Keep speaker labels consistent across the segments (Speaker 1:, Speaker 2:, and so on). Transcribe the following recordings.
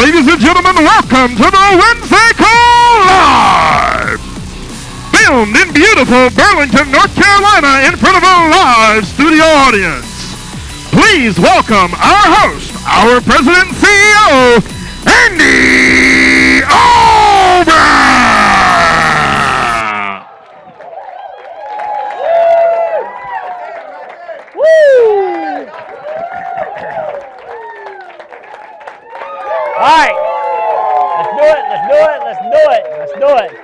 Speaker 1: Ladies and gentlemen, welcome to the Wednesday Call Live! Filmed in beautiful Burlington, North Carolina in front of a live studio audience. Please welcome our host, our president and CEO, Andy Albright!
Speaker 2: Woo! All right, let's do it.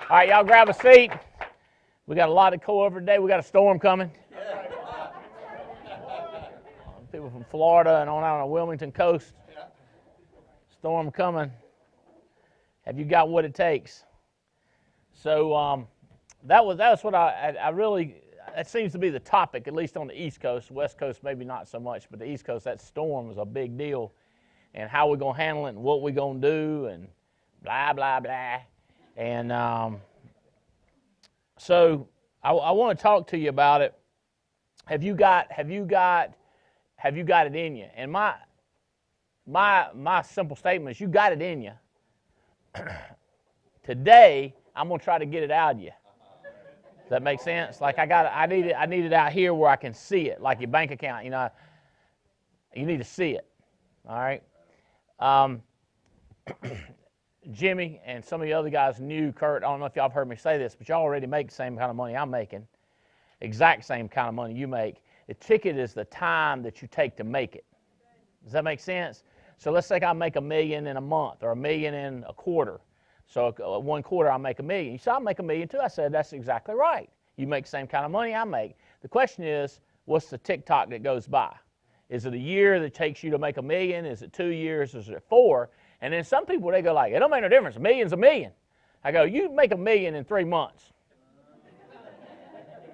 Speaker 2: All right, y'all grab a seat. We got a lot to go over today. We got a storm coming. People from Florida and on out on the Wilmington coast. Storm coming. Have you got what it takes? So that's what I really, that seems to be the topic, at least on the East Coast. West Coast maybe not so much, but the East Coast, that storm is a big deal. And how we're going to handle it and what we're going to do and blah, blah, blah. And so I want to talk to you about it. Have you got it in you? And my simple statement is you got it in you. Today, I'm going to try to get it out of you. Does that make sense? Like I need it out here where I can see it, like your bank account. You know, you need to see it. All right. Jimmy and some of the other guys knew Kurt. I don't know if y'all have heard me say this, but y'all already make the same kind of money I'm making. Exact same kind of money you make. The ticket is the time that you take to make it. Does that make sense? So let's say I make $1 million in a month or $1 million in a quarter. So 1 quarter I make $1 million. You said I'll make $1 million too. I said that's exactly right. You make the same kind of money I make. The question is, what's the tick-tock that goes by? Is it a year that takes you to make $1 million? Is it 2 years? Is it 4? And then some people, they go like, it don't make no difference. $1 million's $1 million. I go, you make $1 million in 3 months.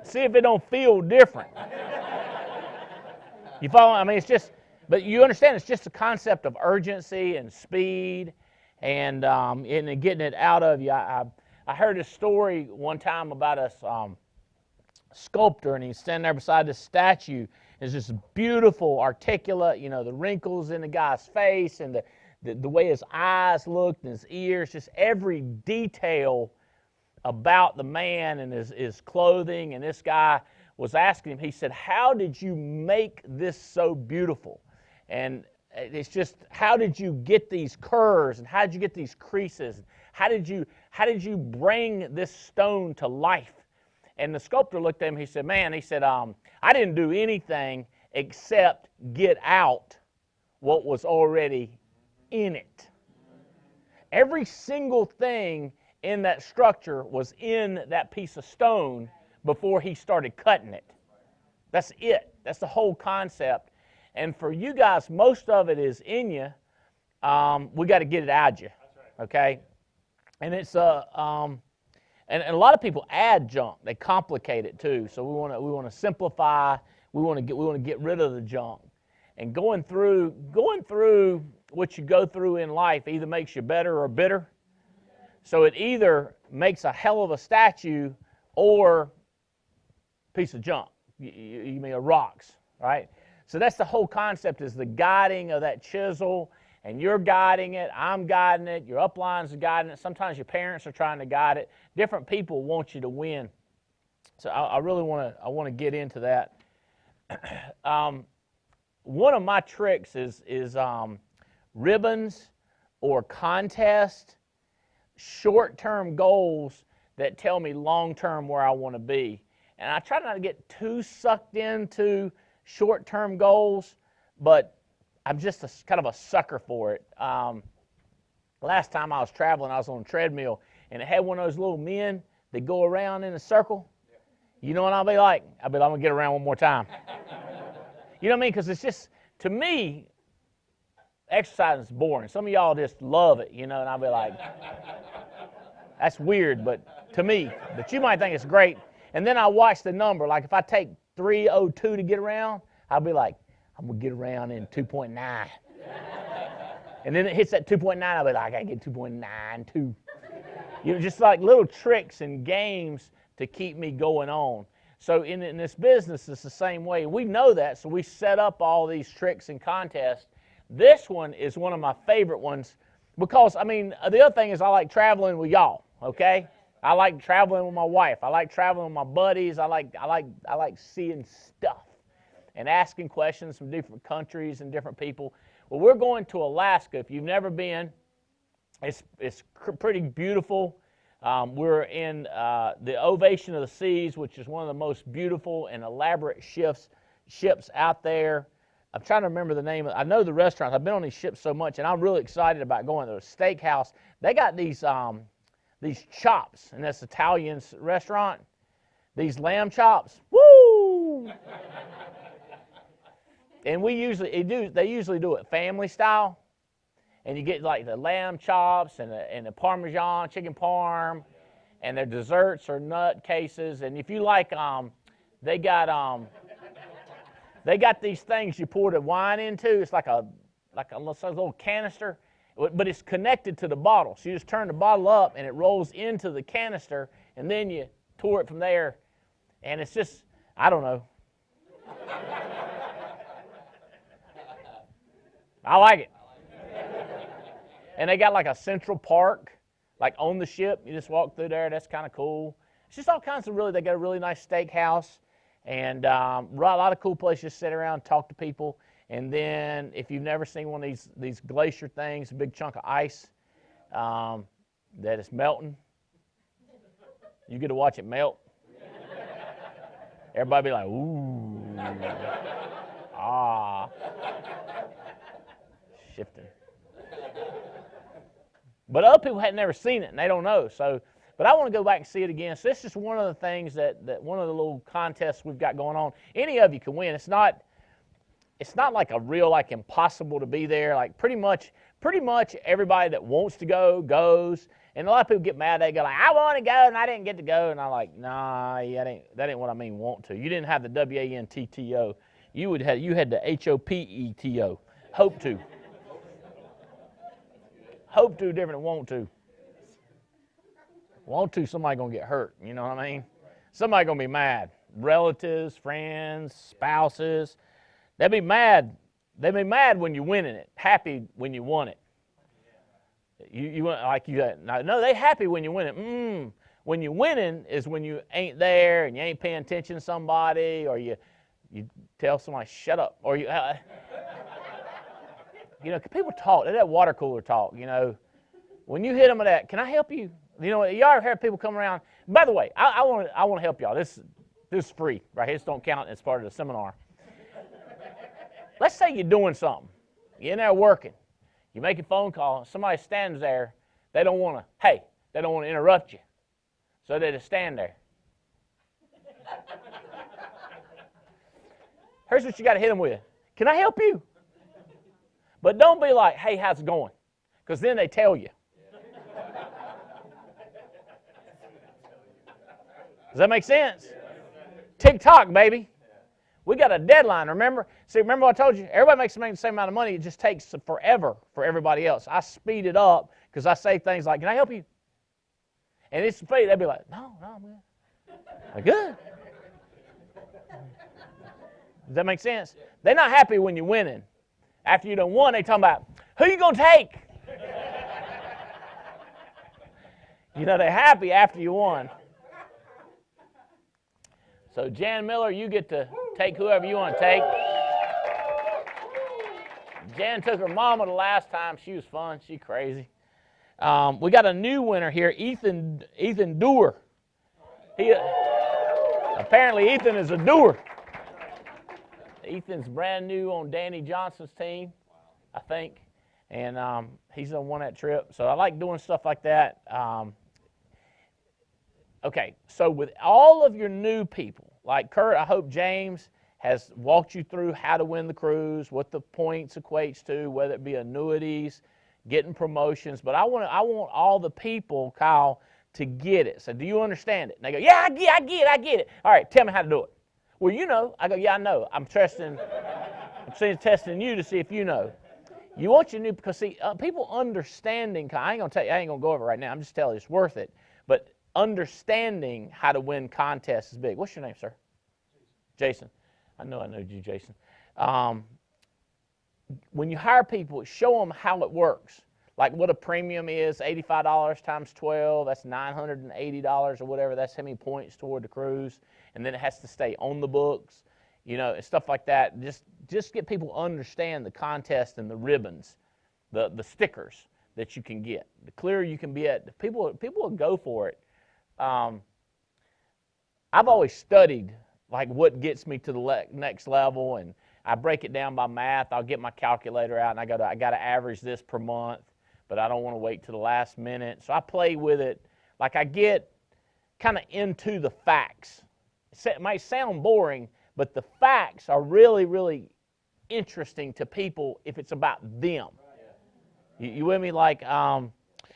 Speaker 2: See if it don't feel different. You follow? I mean, it's just, but you understand it's just a concept of urgency and speed and getting it out of you. I heard a story one time about a sculptor, and he's standing there beside this statue. It's just beautiful, articulate, you know, the wrinkles in the guy's face and the way his eyes looked and his ears, just every detail about the man and his clothing. And this guy was asking him, he said, how did you make this so beautiful? And it's just, how did you get these curves and how did you get these creases? How did you bring this stone to life? And the sculptor looked at him, he said, man, I didn't do anything except get out what was already in it. Every single thing in that structure was in that piece of stone before he started cutting it. That's it. That's the whole concept. And for you guys, most of it is in you. We got to get it out of you, okay? And it's and a lot of people add junk. They complicate it too. So we want to simplify. We want to get rid of the junk. And going through what you go through in life either makes you better or bitter. So it either makes a hell of a statue or a piece of junk. You mean rocks, right? So that's the whole concept, is the guiding of that chisel. And you're guiding it, I'm guiding it, your uplines are guiding it. Sometimes your parents are trying to guide it. Different people want you to win. So I really want to get into that. One of my tricks is ribbons or contest, short-term goals that tell me long-term where I want to be. And I try not to get too sucked into short-term goals, but I'm just kind of a sucker for it. Last time I was traveling, I was on a treadmill, and it had one of those little men that go around in a circle. You know what I'll be like? I'm going to get around one more time. You know what I mean? Because it's just, to me, exercise is boring. Some of y'all just love it, you know, and I'll be like, that's weird, but to me. But you might think it's great. And then I watch the number. Like if I take 3:02 to get around, I'll be like, I'm going to get around in 2.9. And then it hits that 2.9, I'll be like, I got to get 2.92. You know, just like little tricks and games to keep me going on. So in this business, it's the same way. We know that, so we set up all these tricks and contests. This one is one of my favorite ones Because, I mean, the other thing is I like traveling with y'all, okay? I like traveling with my wife. I like traveling with my buddies. I like seeing stuff and asking questions from different countries and different people. Well, we're going to Alaska. If you've never been, it's pretty beautiful. We're in the Ovation of the Seas, which is one of the most beautiful and elaborate ships out there. I'm trying to remember the name. I know the restaurants. I've been on these ships so much, and I'm really excited about going to a steakhouse. They got these chops in this Italian restaurant. These lamb chops. Woo! And they usually do it family style. And you get like the lamb chops and the Parmesan, chicken parm, and their desserts are nut cases. And if you like, they got these things you pour the wine into. It's like a little canister, but it's connected to the bottle. So you just turn the bottle up, and it rolls into the canister, and then you pour it from there. And it's just, I don't know. I like it. And they got like a Central Park, like on the ship. You just walk through there. That's kind of cool. It's just all kinds of they got a really nice steakhouse and a lot of cool places to sit around, talk to people. And then if you've never seen one of these glacier things, a big chunk of ice that is melting, you get to watch it melt. Everybody be like, ooh, ah, shifting. But other people had never seen it, and they don't know. So, but I want to go back and see it again. So this is one of the things that one of the little contests we've got going on. Any of you can win. It's not like a real impossible to be there. Like pretty much everybody that wants to go goes. And a lot of people get mad. They go like, I want to go and I didn't get to go. And I'm like, nah, that ain't what I mean. Want to? You didn't have the WANTTO. You had the HOPETO. Hope to. Hope to different than want to. Want to, somebody gonna get hurt. You know what I mean? Somebody gonna be mad. Relatives, friends, spouses. They'll be mad. They'll be mad when you're winning it. Happy when you won it. No, they happy when you win it. When you're winning is when you ain't there and you ain't paying attention to somebody, or you tell somebody shut up, or you. People talk. They that water cooler talk. When you hit them with that, can I help you? Y'all ever heard people come around? By the way, I want to help y'all. This is free, right here. This don't count as part of the seminar. Let's say you're doing something. You're in there working. You make a phone call. Somebody stands there. They don't want to interrupt you, so they just stand there. Here's what you got to hit them with. Can I help you? But don't be like, hey, how's it going? Because then they tell you. Does that make sense? TikTok, baby. We got a deadline, remember? See, remember what I told you? Everybody makes the same amount of money. It just takes forever for everybody else. I speed it up because I say things like, can I help you? And it's speed. They'll be like, no, man. Like, good. Does that make sense? They're not happy when you're winning. After you done won, they talking about, who you going to take? They're happy after you won. So Jan Miller, you get to take whoever you want to take. Jan took her mama the last time. She was fun. She crazy. We got a new winner here, Ethan Doer. Apparently Ethan is a doer. Ethan's brand new on Danny Johnson's team, I think, and he's on that trip. So I like doing stuff like that. Okay, so with all of your new people, like Kurt, I hope James has walked you through how to win the cruise, what the points equates to, whether it be annuities, getting promotions. But I want all the people, Kyle, to get it. So do you understand it? And they go, yeah, I get it. All right, tell me how to do it. Well, I go, yeah, I know. I'm testing you to see if you know. You want your new, because see, people understanding, I ain't gonna go over it right now. I'm just telling you, it's worth it. But understanding how to win contests is big. What's your name, sir? Jason. I know you, Jason. When you hire people, show them how it works. like what a premium is, $85 times 12, that's $980 or whatever. That's how many points toward the cruise. And then it has to stay on the books, and stuff like that. Just get people to understand the contest and the ribbons, the stickers that you can get. The clearer you can get, people will go for it. I've always studied like what gets me to the next level, and I break it down by math. I'll get my calculator out, and I got to average this per month, but I don't want to wait to the last minute. So I play with it. Like I get kind of into the facts. It might sound boring, but the facts are really, really interesting to people if it's about them. You with me? Like I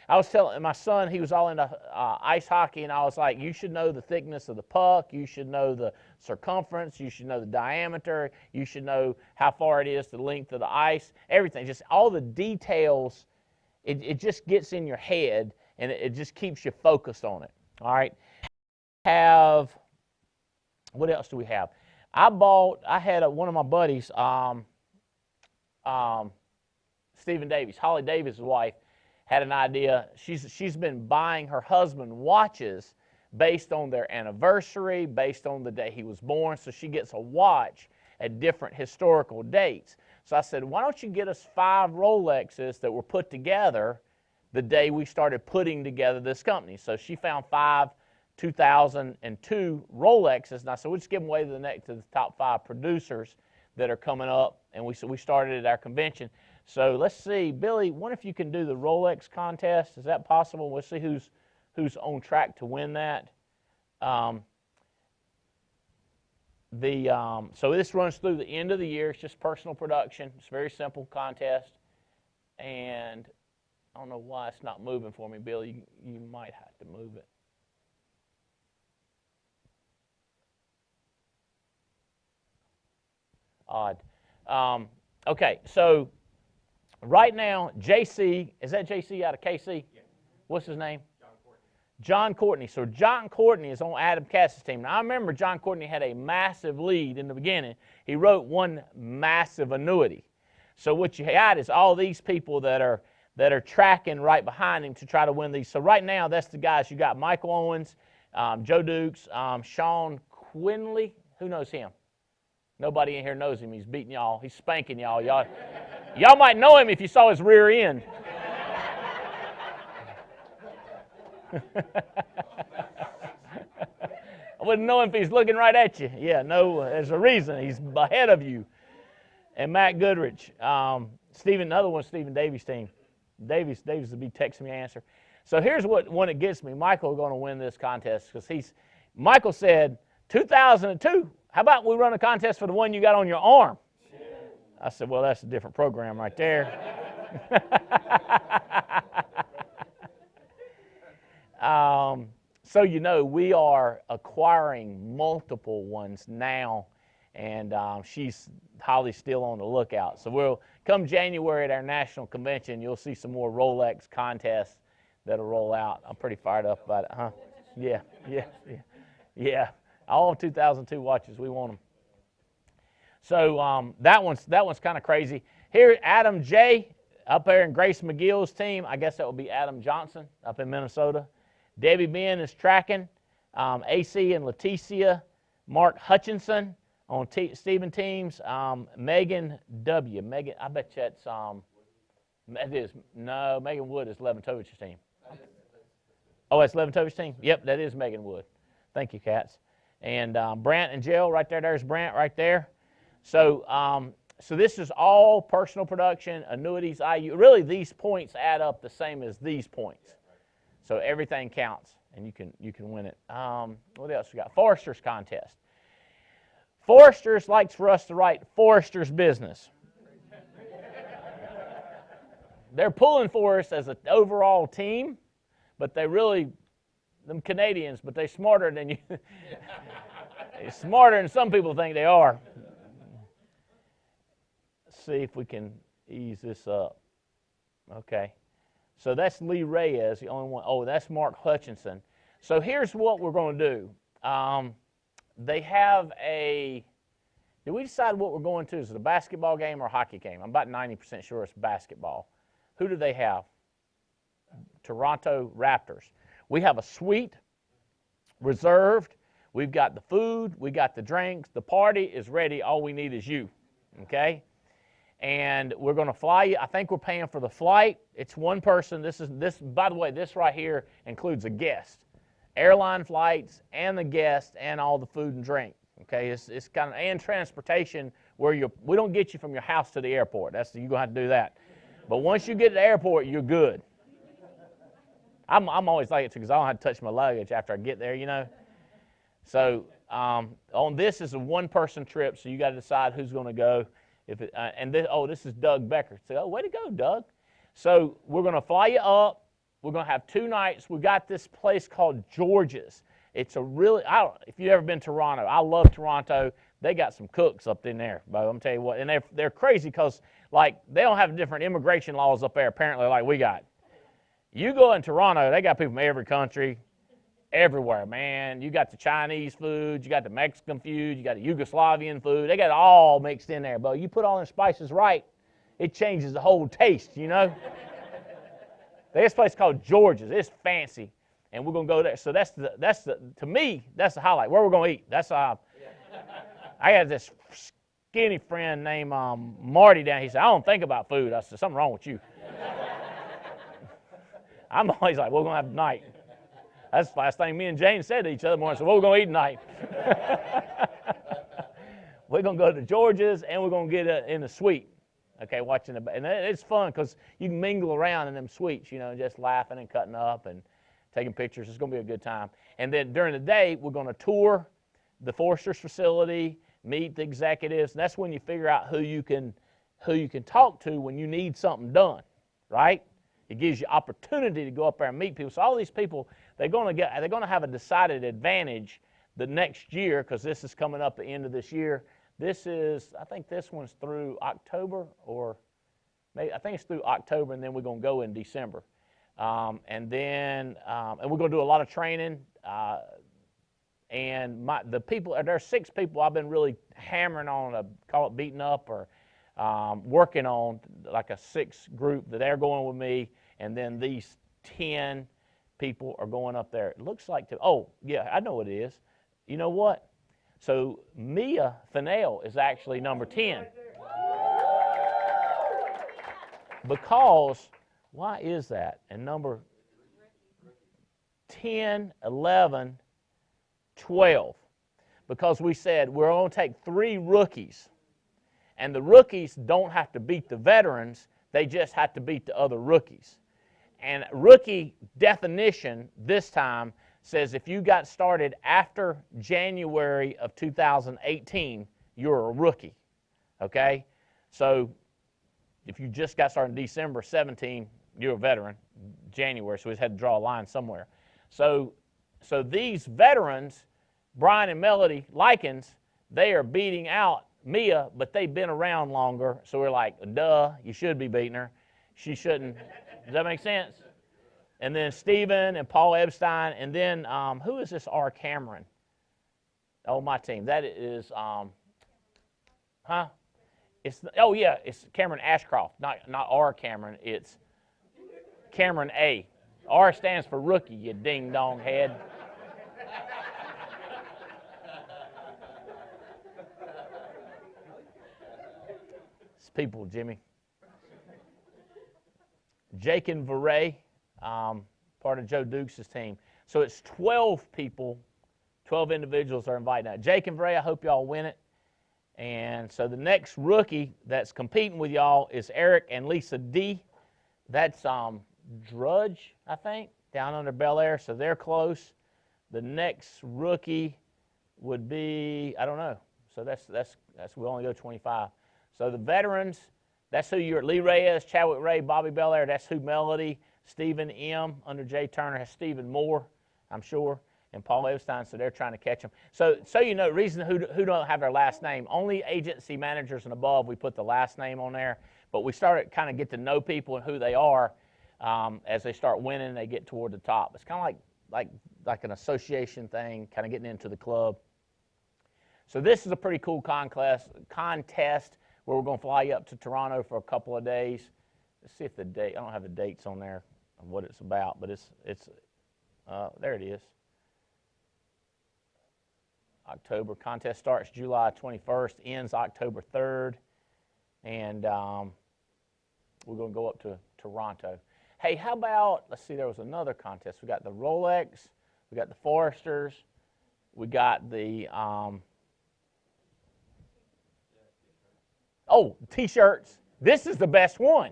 Speaker 2: was telling my son, he was all into ice hockey, and I was like, you should know the thickness of the puck, you should know the circumference, you should know the diameter, you should know how far it is to the length of the ice, everything, just all the details. It just gets in your head, and it just keeps you focused on it. All right. What else do we have? I had one of my buddies, Stephen Davies, Holly Davis' wife, had an idea. She's been buying her husband watches based on their anniversary, based on the day he was born, so she gets a watch at different historical dates. So I said, why don't you get us 5 Rolexes that were put together the day we started putting together this company? So she found 5 2002 Rolexes, and I said, we'll just give them away to the top 5 producers that are coming up, and we started at our convention. So let's see, Billy, wonder if you can do the Rolex contest. Is that possible? We'll see who's on track to win that. So this runs through the end of the year. It's just personal production. It's a very simple contest. And I don't know why it's not moving for me, Billy. You might have to move it. Odd. Okay, so right now, JC, is that JC out of KC? Yeah. What's his name? John Courtney. So John Courtney is on Adam Cass's team. Now, I remember John Courtney had a massive lead in the beginning. He wrote one massive annuity. So what you got is all these people that are tracking right behind him to try to win these. So right now, that's the guys. You got Michael Owens, Joe Dukes, Sean Quinley. Who knows him? Nobody in here knows him. He's beating y'all. He's spanking y'all. Y'all might know him if you saw his rear end. I wouldn't know him if he's looking right at you. Yeah, no, there's a reason. He's ahead of you. And Matt Goodrich. Another one, Stephen Davies' team. Davies will be texting me an answer. So here's when it gets me. Michael going to win this contest because Michael said, 2002, how about we run a contest for the one you got on your arm? I said, well, that's a different program right there. So we are acquiring multiple ones now, and Holly's still on the lookout. So we'll come January at our national convention, you'll see some more Rolex contests that'll roll out. I'm pretty fired up about it, huh? Yeah. All 2002 watches, we want them. So that one's kind of crazy. Here, Adam J. up there in Grace McGill's team. I guess that would be Adam Johnson up in Minnesota. Debbie Ben is tracking. AC and Leticia. Mark Hutchinson on Stephen teams. Megan W. Megan, I bet you that's Megan Wood is Leventovich's team. Oh, that's Leventovich's team? Yep, that is Megan Wood. Thank you, Katz. And Brant and Jill right there. There's Brant right there. So this is all personal production, annuities, IU. Really, these points add up the same as these points. So everything counts, and you can win it. What else we got? Forrester's contest. Forrester's likes for us to write Forrester's business. They're pulling for us as an overall team, but they really, them Canadians, but they're smarter than you. They're smarter than some people think they are. Let's see if we can ease this up. Okay. So that's Lee Reyes, the only one. Oh, that's Mark Hutchinson. So here's what we're going to do. They have did we decide what we're going to? Is it a basketball game or a hockey game? I'm about 90% sure it's basketball. Who do they have? Toronto Raptors. We have a suite reserved. We've got the food. We got the drinks. The party is ready. All we need is you, okay? And we're going to fly you. I think we're paying for the flight. It's one person. This, by the way, this right here includes a guest. Airline flights and the guest and all the food and drink. Okay, it's kind of, and transportation where we don't get you from your house to the airport. You're going to have to do that. But once you get to the airport, you're good. I'm always like it because I don't have to touch my luggage after I get there, you know. So on this is a one-person trip, so you got to decide who's going to go. This is Doug Becker. So, oh, way to go, Doug. So we're going to fly you up. We're going to have 2 nights. We got this place called George's. It's a really, if you've ever been to Toronto, I love Toronto. They got some cooks up in there, but I'm going to tell you what, and they're crazy because, like, they don't have different immigration laws up there, apparently, like we got. You go in Toronto, they got people from every country, everywhere, man. You got the Chinese food, you got the Mexican food, you got the Yugoslavian food. They got it all mixed in there, but you put all the spices right, it changes the whole taste, you know? There's a place called George's. It's fancy, and we're going to go there. So to me, that's the highlight. Where we're going to eat. I had this skinny friend named Marty down. He said, I don't think about food. I said, something wrong with you. I'm always like, we're going to have tonight. That's the last thing me and Jane said to each other morning. So what we're going to eat tonight? We're going to go to George's, and we're going to get in the suite. Okay, watching and it's fun because you can mingle around in them suites, you know, just laughing and cutting up and taking pictures. It's going to be a good time. And then during the day, we're going to tour the Foresters facility, meet the executives. And that's when you figure out who you can talk to when you need something done, right? It gives you opportunity to go up there and meet people. So all these people, they're going to have a decided advantage the next year because this is coming up at the end of this year. I think this one's through October, or maybe I think it's through October, and then we're going to go in December. And we're going to do a lot of training. There's 6 people I've been really hammering on, call it beating up, or working on, like a 6 group that they're going with me, and then these 10 people are going up there. It looks like, I know what it is. You know what? So Mia Fennell is actually number 10. Because, why is that? And number 10, 11, 12. Because we said we're going to take 3 rookies. And the rookies don't have to beat the veterans. They just have to beat the other rookies. And rookie definition this time says if you got started after January of 2018, you're a rookie, okay? So if you just got started in December 17, you're a veteran, January, so we just had to draw a line somewhere. So these veterans, Brian and Melody Likens, they are beating out Mia, but they've been around longer, so we're like, duh, you should be beating her. She shouldn't. Does that make sense? And then Stephen and Paul Epstein, and then who is this R. Cameron? Oh, my team. That is, it's Cameron Ashcroft, not R. Cameron. It's Cameron A. R stands for rookie, you ding-dong head. It's people, Jimmy. Jake and Varay. Part of Joe Dukes' team. So it's 12 people, 12 individuals are invited out. Jake and Bray, I hope y'all win it. And so the next rookie that's competing with y'all is Eric and Lisa D. That's Drudge, I think, down under Bel Air, so they're close. The next rookie would be, I don't know. So that's we only go 25. So the veterans, that's who you're, Lee Reyes, Chadwick Ray, Bobby Belair, that's who Melody. Stephen M. under Jay Turner has Stephen Moore, I'm sure, and Paul Epstein, so they're trying to catch him. So you know, reason who don't have their last name, only agency managers and above, we put the last name on there, but we started kind of get to know people and who they are as they start winning, they get toward the top. It's kind of like an association thing, kind of getting into the club. So this is a pretty cool contest where we're going to fly you up to Toronto for a couple of days. Let's see if I don't have the dates on there. what it's about, but it's there it is. October contest starts July 21st, ends October 3rd, and we're going to go up to Toronto. Hey, how about, let's see, there was another contest. We got the Rolex, we got the Foresters, we got the, T-shirts. This is the best one.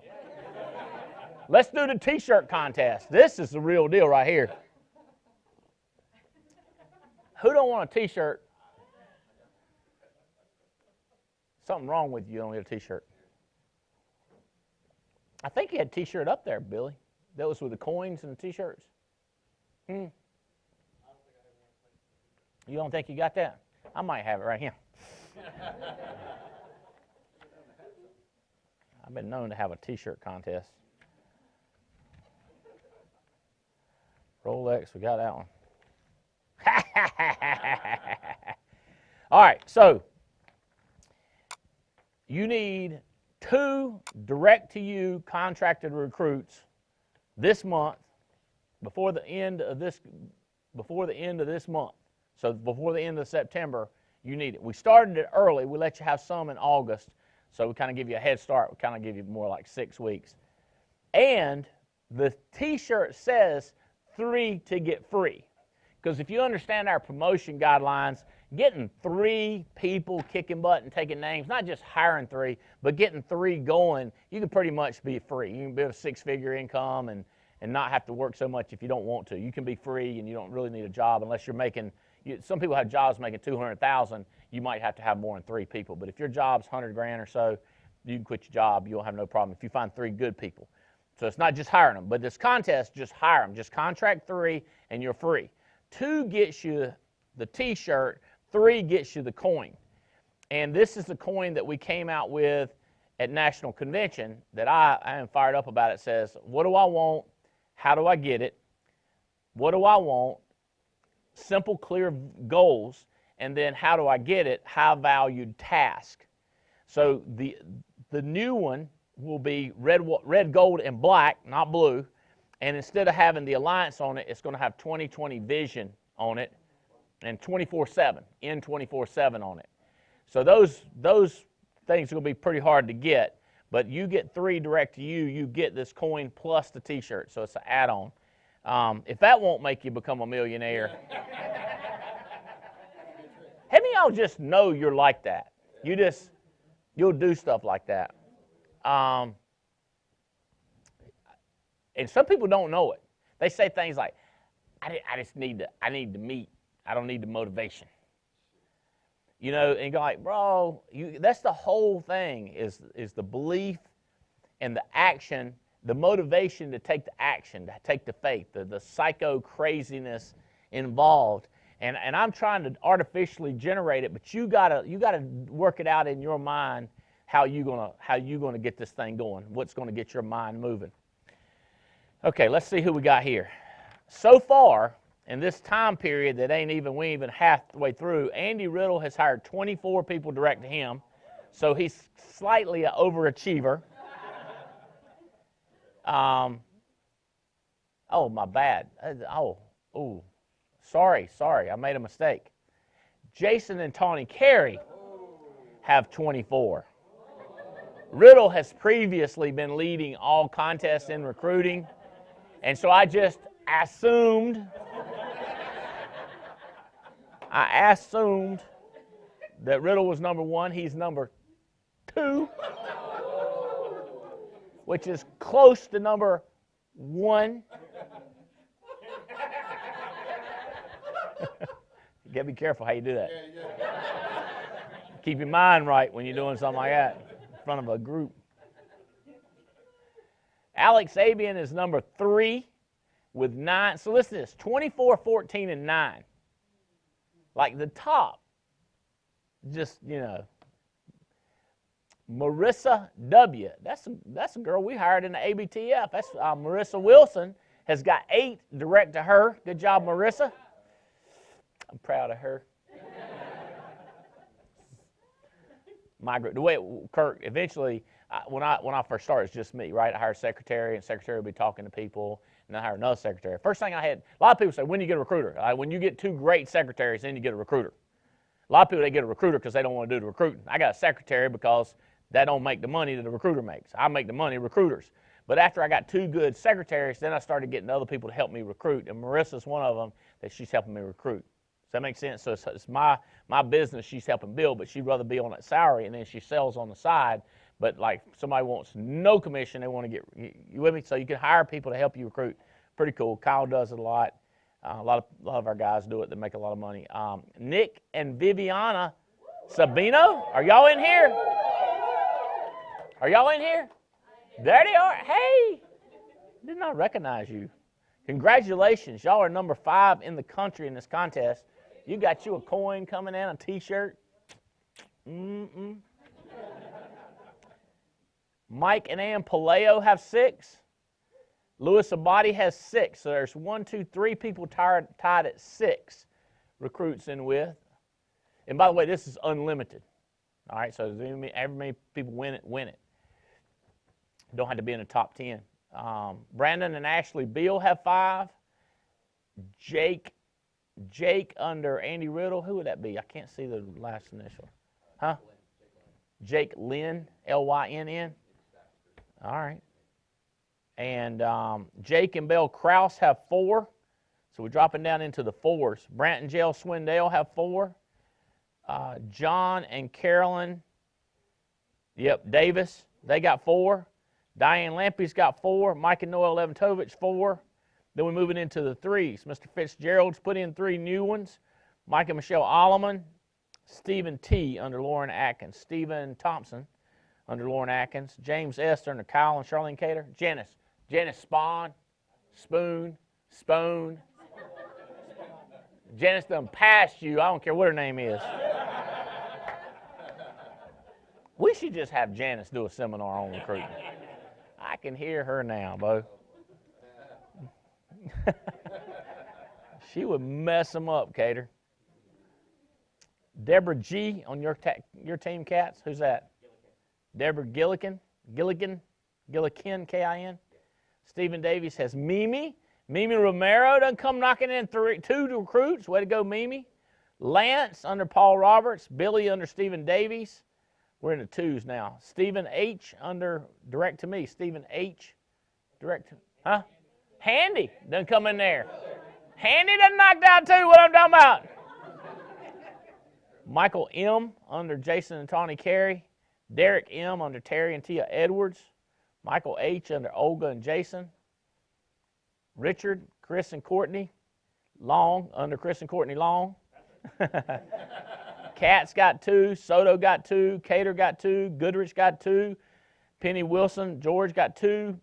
Speaker 2: Let's do the T-shirt contest. This is the real deal right here. Who don't want a T-shirt? Something wrong with you, don't get a T-shirt. I think you had a T-shirt up there, Billy. That was with the coins and the T-shirts. You don't think you got that? I might have it right here. I've been known to have a T-shirt contest. Rolex, we got that one. All right, so you need 2 direct-to-you contracted recruits this month before the end of this month. So before the end of September, you need it. We started it early. We let you have some in August, so we kind of give you a head start. We kind of give you more like 6 weeks. And the T-shirt says 3 to get free. Because if you understand our promotion guidelines, getting 3 people kicking butt and taking names, not just hiring 3, but getting 3 going, you can pretty much be free. You can build a 6-figure income and not have to work so much if you don't want to. You can be free and you don't really need a job unless you're making, some people have jobs making $200,000, you might have to have more than 3 people. But if your job's $100,000 or so, you can quit your job, you'll have no problem if you find 3 good people. So it's not just hiring them, but this contest, just hire them. Just contract 3 and you're free. 2 gets you the T-shirt, 3 gets you the coin. And this is the coin that we came out with at National Convention that I am fired up about. It says, what do I want? How do I get it? What do I want? Simple, clear goals. And then how do I get it? High-valued task. So the new one will be red, gold, and black, not blue. And instead of having the Alliance on it, it's going to have 20/20 vision on it and 24/7, N24/7 on it. So those things are going to be pretty hard to get, but you get 3 direct to you. You get this coin plus the T-shirt, so it's an add-on. If that won't make you become a millionaire, how many of y'all just know you're like that? You'll do stuff like that. And some people don't know it. They say things like, I need to meet. I don't need the motivation. You know, and you're like, bro, that's the whole thing is the belief and the action, the motivation to take the action, to take the faith, the psycho craziness involved. And I'm trying to artificially generate it, but you gotta work it out in your mind how you gonna get this thing going, what's gonna get your mind moving. Okay, let's see who we got here. So far, in this time period that we ain't even halfway through, Andy Riddle has hired 24 people direct to him, so he's slightly an overachiever. Oh, my bad. Sorry, I made a mistake. Jason and Tawny Carey have 24. Riddle has previously been leading all contests in recruiting, and so I just assumed that Riddle was number 1. He's number 2, which is close to number 1. You gotta be careful how you do that. Keep your mind right when you're doing something like that in front of a group. Alex Abian is number 3 with 9. So listen to this, 24, 14, and 9. Like the top, just, Marissa W. That's a girl we hired in the ABTF. That's Marissa Wilson has got 8 direct to her. Good job, Marissa. I'm proud of her. The way Kirk eventually, when I first started, it's just me, right? I hire a secretary, and secretary will be talking to people, and and I hired another secretary. First thing I had, a lot of people say, when do you get a recruiter? When you get 2 great secretaries, then you get a recruiter. A lot of people, they get a recruiter because they don't want to do the recruiting. I got a secretary because that don't make the money that the recruiter makes. I make the money, recruiters. But after I got 2 good secretaries, then I started getting other people to help me recruit. And Marissa's one of them that she's helping me recruit. Does that make sense? So it's my business she's helping build, but she'd rather be on that salary, and then she sells on the side. But like somebody wants no commission, they want to get, you with me? So you can hire people to help you recruit. Pretty cool. Kyle does it a lot. A lot of our guys do it that make a lot of money. Nick and Viviana Sabino, are y'all in here? Are y'all in here? There they are. Hey, did not recognize you. Congratulations. Y'all are number 5 in the country in this contest. You got you a coin coming in, a T-shirt. Mike and Ann Paleo have 6. Louis Abadi has 6. So there's 1, 2, 3 people tied at 6 recruits in with. And by the way, this is unlimited. All right, so however many people win it. Don't have to be in the top 10. Brandon and Ashley Beal have 5. Jake under Andy Riddle. Who would that be? I can't see the last initial. Huh? Jake Lynn, Lynn. All right. And Jake and Belle Krause have 4. So we're dropping down into the 4s. Brant and Jill Swindale have 4. John and Carolyn, Davis, they got 4. Diane Lampy's got 4. Mike and Noel Leventovich, 4. Then we're moving into the 3s. Mr. Fitzgerald's put in 3 new ones. Mike and Michelle Alleman. Stephen T. under Lauren Atkins. Stephen Thompson under Lauren Atkins. James Esther under Kyle and Charlene Cater. Janice Spoon. Janice done passed you. I don't care what her name is. We should just have Janice do a seminar on recruiting. I can hear her now, Bo. She would mess them up, Cater. Deborah G. on your team, Cats. Who's that? Deborah Gillikin, K-I-N. Stephen Davies has Mimi. Mimi Romero done come knocking in 2 recruits. Way to go, Mimi. Lance under Paul Roberts. Billy under Stephen Davies. We're in the 2s now. Stephen H. under Direct to Me. Stephen H. Handy done come in there. Handy done knocked out 2. What I'm talking about. Michael M. under Jason and Tawny Carey. Derek M. under Terry and Tia Edwards. Michael H. under Olga and Jason. Richard, Chris and Courtney Long under Chris and Courtney Long. Katz got 2. Soto got 2. Cater got 2. Goodrich got 2. Penny Wilson, George got 2.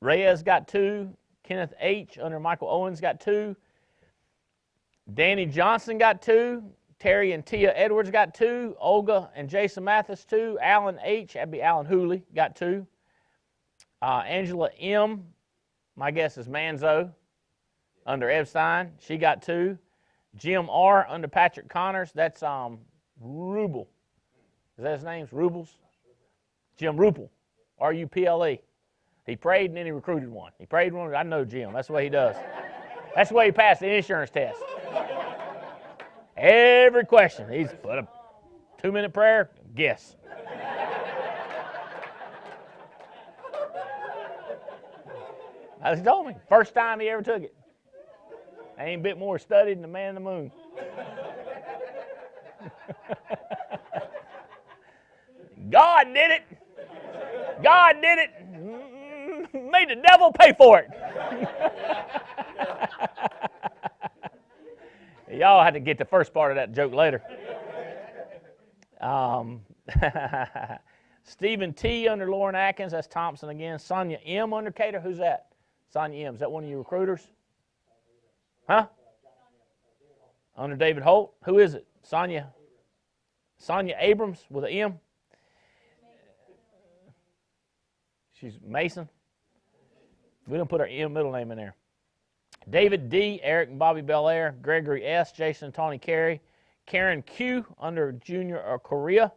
Speaker 2: Reyes got 2. Kenneth H. under Michael Owens got 2. Danny Johnson got 2. Terry and Tia Edwards got 2. Olga and Jason Mathis 2. Alan H. That'd be Alan Hooley got 2. Angela M. My guess is Manzo under Epstein. She got 2. Jim R. under Patrick Connors. That's Ruble. Is that his name? Rubles? Jim Ruple. R-U-P-L-E. He prayed and then he recruited one. He prayed one. I know Jim. That's the way he does. That's the way he passed the insurance test. Every question. He's put a 2-minute prayer. Guess. As he told me. First time he ever took it. Ain't a bit more studied than the man in the moon. God did it. God did it. Made the devil pay for it. Y'all had to get the first part of that joke later. Stephen T. under Lauren Atkins. That's Thompson again. Sonia M. under Cater. Who's that? Sonia M. Is that one of your recruiters? Huh? Under David Holt. Who is it? Sonia Abrams with an M. She's Mason. We don't put our M middle name in there. David D. Eric and Bobby Belair. Gregory S. Jason and Tawny Carey. Karen Q. under Junior Korea.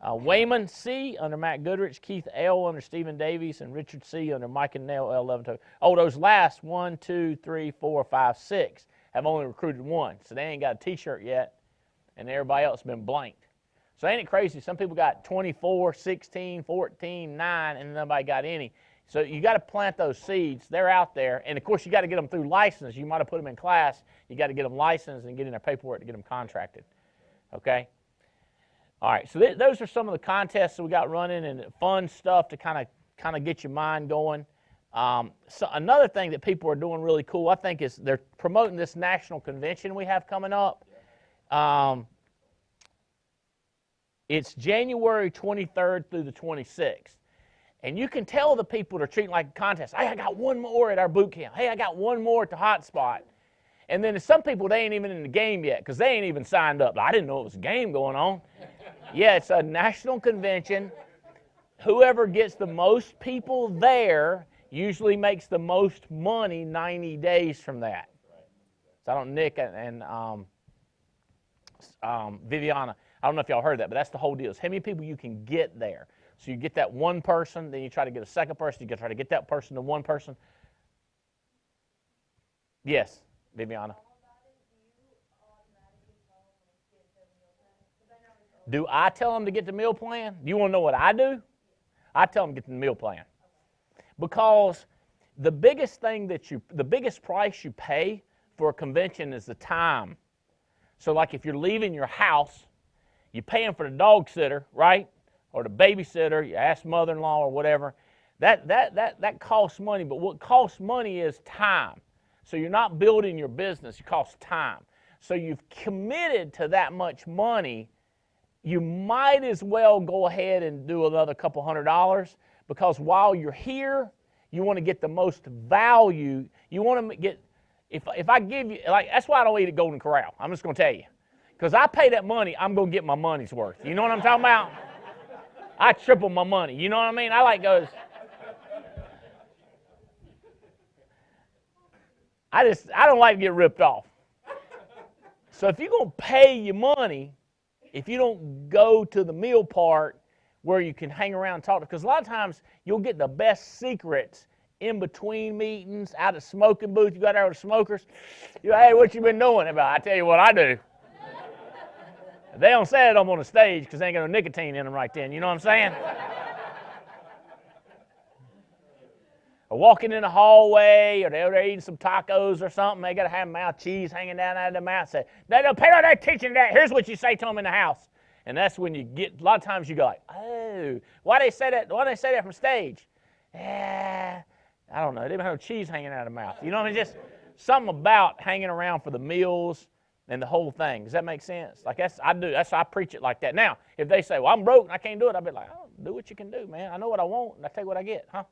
Speaker 2: Wayman C. under Matt Goodrich, Keith L. under Stephen Davies, and Richard C. under Mike and Nell L. Leventon. Oh, those last 1, 2, 3, 4, 5, 6 have only recruited one, so they ain't got a T-shirt yet, and everybody else has been blanked. So ain't it crazy? Some people got 24, 16, 14, 9, and nobody got any. So you got to plant those seeds. They're out there, and of course you got to get them through license. You might have put them in class. You got to get them licensed and get in their paperwork to get them contracted. Okay. All right. So those are some of the contests that we got running and fun stuff to kind of get your mind going. So another thing that people are doing really cool, I think, is they're promoting this national convention we have coming up. It's January 23rd through the 26th. And you can tell the people that are treating like a contest. Hey, I got one more at our boot camp. Hey, I got one more at the hot spot. And then some people, they ain't even in the game yet because they ain't even signed up. I didn't know it was a game going on. Yeah, it's a national convention. Whoever gets the most people there usually makes the most money 90 days from that. So I don't, Nick and Viviana, I don't know if y'all heard that, but that's the whole deal. It's how many people you can get there. So you get that one person, then you try to get a second person, you try to get that person to one person. Yes, Viviana. Do I tell them to get the meal plan? Do you want to know what I do? I tell them to get the meal plan. Because the biggest thing the biggest price you pay for a convention is the time. So like if you're leaving your house, you're paying for the dog sitter, right? Or the babysitter, you ask mother-in-law or whatever. That costs money, but what costs money is time. So you're not building your business, it costs time. So you've committed to that much money, you might as well go ahead and do another couple $100 because while you're here, you want to get the most value. You want to get, if I give you, like, that's why I don't eat at Golden Corral. I'm just going to tell you. Because I pay that money, I'm going to get my money's worth. You know what I'm talking about? I triple my money. You know what I mean? I like those. I don't like to get ripped off. So if you're going to pay your money, if you don't go to the meal part where you can hang around and talk, because a lot of times you'll get the best secrets in between meetings, out of smoking booth. You got there with the smokers. You go, hey, what you been doing? I tell you what I do. They don't say it on the stage because they ain't got no nicotine in them right then. You know what I'm saying? Or walking in the hallway, or they're eating some tacos or something. They got to have mouth cheese hanging down out of their mouth. Say, they don't pay no attention to that. Here's what you say to them in the house. And that's when you get, a lot of times you go like, oh, why they say that? Why they say that from stage? I don't know. They don't have cheese hanging out of their mouth. You know what I mean? Just something about hanging around for the meals and the whole thing. Does that make sense? Like I do. That's why I preach it like that. Now, if they say, well, I'm broke and I can't do it, I'll be like, oh, do what you can do, man. I know what I want, and I tell you what I get, huh?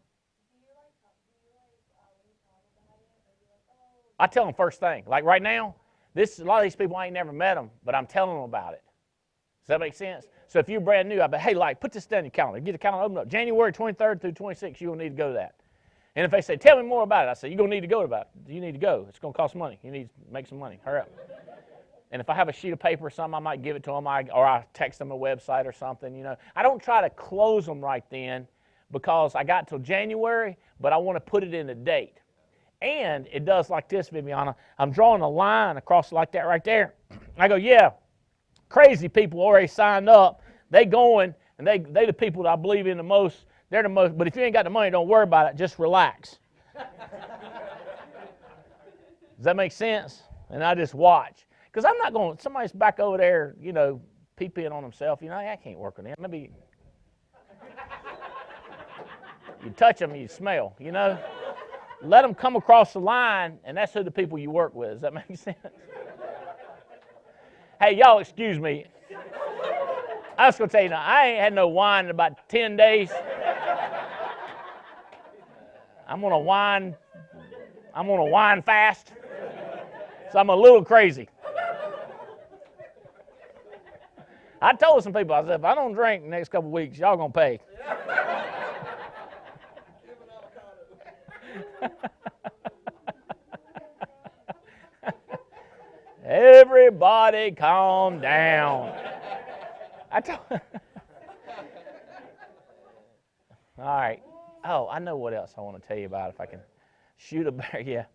Speaker 2: I tell them first thing. Like right now, a lot of these people, I ain't never met them, but I'm telling them about it. Does that make sense? So if you're brand new, I bet, hey, like, put this down in your calendar. Get the calendar open up. January 23rd through 26th, you're going to need to go to that. And if they say, tell me more about it, I say, you're going to need to go to that. You need to go. It's going to cost money. You need to make some money. Hurry up. And if I have a sheet of paper or something, I might give it to them, or I text them a website or something, you know. I don't try to close them right then because I got till January, but I want to put it in a date. And it does like this, Viviana. I'm drawing a line across like that right there. I go, yeah, crazy people already signed up. They going, and they the people that I believe in the most. They're the most. But if you ain't got the money, don't worry about it. Just relax. Does that make sense? And I just watch. Because I'm not going, somebody's back over there, you know, pee-peeing on himself. You know, I can't work on him. Maybe you touch them, you smell, you know. Let them come across the line, and that's who the people you work with. Does that make sense? Hey, y'all excuse me. I was going to tell you now, I ain't had no wine in about 10 days. I'm on a wine fast, so I'm a little crazy. I told some people, I said, if I don't drink the next couple of weeks, y'all going to pay. Everybody calm down. All right. Oh, I know what else I want to tell you about if I can shoot a bear. Yeah.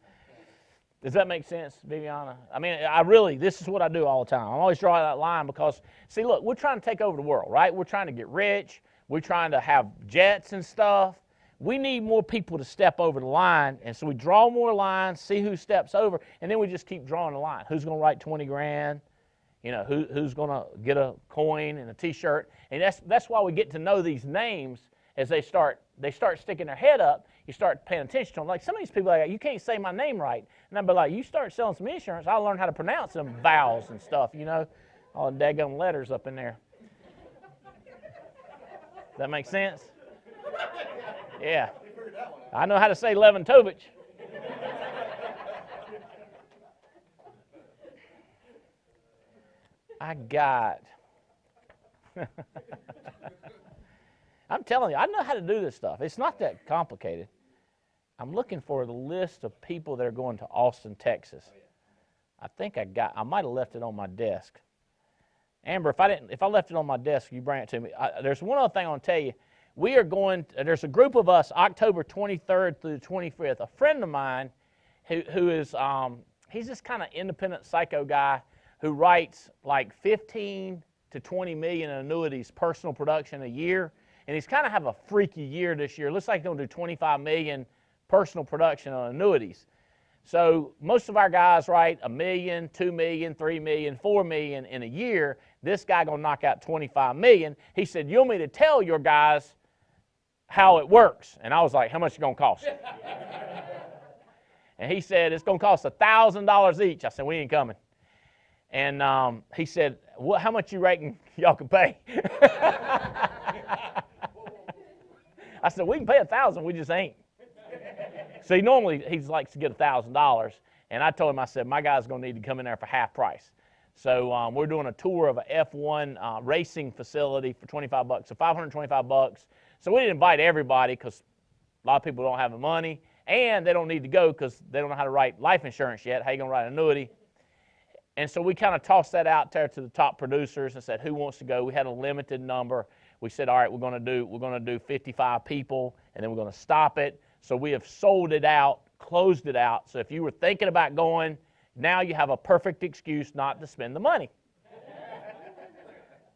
Speaker 2: Does that make sense, Viviana? I mean, this is what I do all the time. I'm always drawing that line because, see, look, we're trying to take over the world, right? We're trying to get rich. We're trying to have jets and stuff. We need more people to step over the line, and so we draw more lines, see who steps over, and then we just keep drawing the line. Who's going to write 20 grand? You know, who's going to get a coin and a T-shirt? And that's why we get to know these names as they start sticking their head up. You start paying attention to them. Like some of these people, like, you can't say my name right. And I'd be like, you start selling some insurance, I'll learn how to pronounce them vowels and stuff, you know, all the daggum letters up in there. Does that make sense? Yeah. I know how to say Leventovich. I'm telling you, I know how to do this stuff. It's not that complicated. I'm looking for the list of people that are going to Austin, Texas. I think I might have left it on my desk. Amber, if I left it on my desk, you bring it to me. There's one other thing I want to tell you. There's a group of us, October 23rd through the 25th. A friend of mine who is, he's this kind of independent psycho guy who writes like 15 to 20 million annuities, personal production a year. And he's kind of have a freaky year this year. Looks like he's going to do 25 million personal production on annuities. So most of our guys write $1 million, $2 million, $3 million, $4 million in a year. This guy going to knock out 25 million. He said, you want me to tell your guys how it works? And I was like, how much is it going to cost? And he said, it's going to cost $1,000 each. I said, we ain't coming. And he said, how much you reckon y'all can pay? I said, we can pay $1,000, we just ain't. So normally he likes to get $1,000, and I told him, I said, my guy's going to need to come in there for half price. So we're doing a tour of a F1 racing facility for $25, so $525. So we didn't invite everybody because a lot of people don't have the money, and they don't need to go because they don't know how to write life insurance yet. How you going to write an annuity? And so we kind of tossed that out there to the top producers and said, who wants to go? We had a limited number. We said, all right, we're going to do 55 people, and then we're going to stop it. So we have sold it out, closed it out. So if you were thinking about going, now you have a perfect excuse not to spend the money.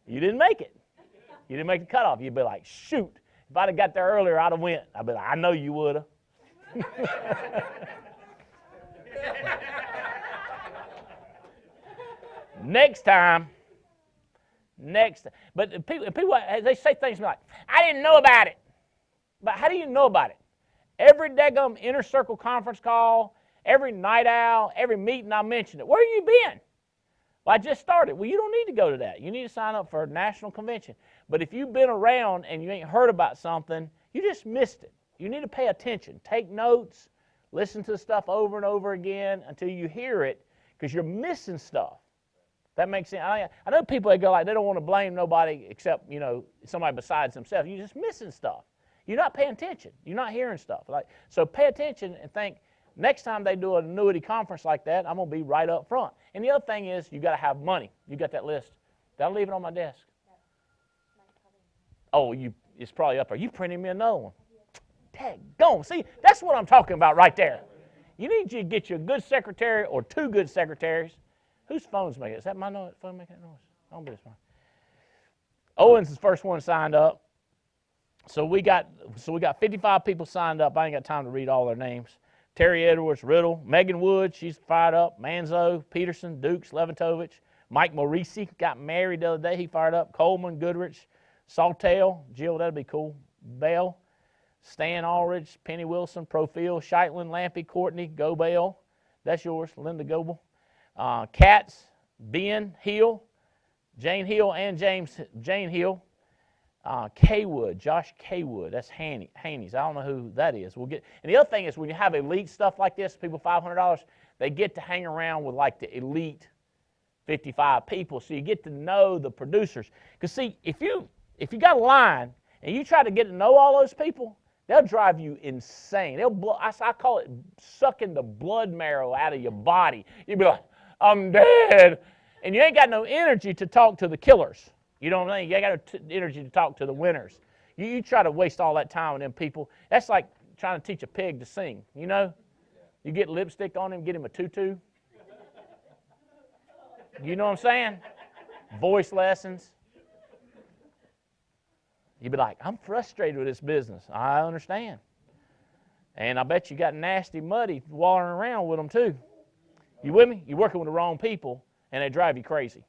Speaker 2: You didn't make it. You didn't make the cutoff. You'd be like, shoot, if I'd have got there earlier, I'd have went. I'd be like, I know you would have. Next time. But people, they say things like, I didn't know about it. But how do you know about it? Every daggum inner circle conference call, every night owl, every meeting I mentioned it. Where you been? Well, I just started. Well, you don't need to go to that. You need to sign up for a national convention. But if you've been around and you ain't heard about something, you just missed it. You need to pay attention. Take notes. Listen to the stuff over and over again until you hear it, because you're missing stuff. That makes sense. I know people that go like, they don't want to blame nobody except, you know, somebody besides themselves. You're just missing stuff. You're not paying attention. You're not hearing stuff. So pay attention and think, next time they do an annuity conference like that, I'm going to be right up front. And the other thing is, you got to have money. You got that list. Did I leave it on my desk? Oh, it's probably up there. You printed me another one. Daggone. See, that's what I'm talking about right there. You need to get you a good secretary or two good secretaries. Whose phone's making it? Is that my phone making that noise? I don't believe it's mine. Owens is the first one signed up. So we got 55 people signed up. I ain't got time to read all their names. Terry Edwards, Riddle, Megan Wood, she's fired up. Manzo, Peterson, Dukes, Leventovich. Mike Morisi got married the other day. He fired up. Coleman, Goodrich, Saltail, Jill, that'd be cool. Bell, Stan Aldridge, Penny Wilson, Profil, Sheitlin, Lampy, Courtney, Go Bell. That's yours, Linda Goebel. Katz, Ben Hill, Jane Hill, and Jane Hill. Kaywood, Josh Kaywood, that's Haney's. I don't know who that is. And the other thing is, when you have elite stuff like this, people $500, they get to hang around with like the elite 55 people, so you get to know the producers. Because see, if you got a line and you try to get to know all those people, they'll drive you insane. I call it sucking the blood marrow out of your body. You'll be like, I'm dead. And you ain't got no energy to talk to the killers. You know what I mean? You ain't got no energy to talk to the winners. You try to waste all that time on them people. That's like trying to teach a pig to sing, you know? You get lipstick on him, get him a tutu. You know what I'm saying? Voice lessons. You'd be like, I'm frustrated with this business. I understand. And I bet you got nasty, muddy wandering around with them too. You with me? You're working with the wrong people, and they drive you crazy.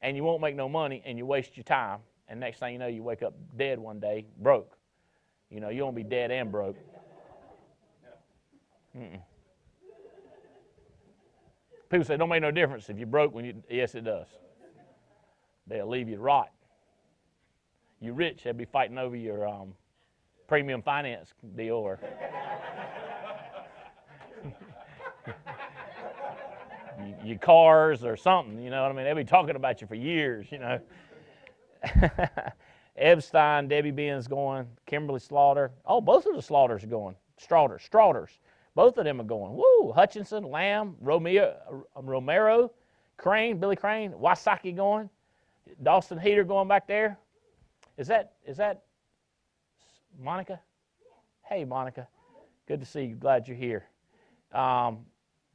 Speaker 2: And you won't make no money, and you waste your time. And next thing you know, you wake up dead one day, broke. You know, you won't be dead and broke. People say, don't make no difference if you're broke when you... Yes, it does. They'll leave you to rot. You're rich, they'll be fighting over your premium finance deal or... your cars or something, you know what I mean? They'll be talking about you for years, you know. Epstein, Debbie Ben's going, Kimberly Slaughter. Oh, both of the Slaughters are going. Straughters. Both of them are going. Woo! Hutchinson, Lamb, Romero, Crane, Billy Crane, Wysocki going. Dawson Heater going back there. Is that Monica? Hey, Monica. Good to see you. Glad you're here.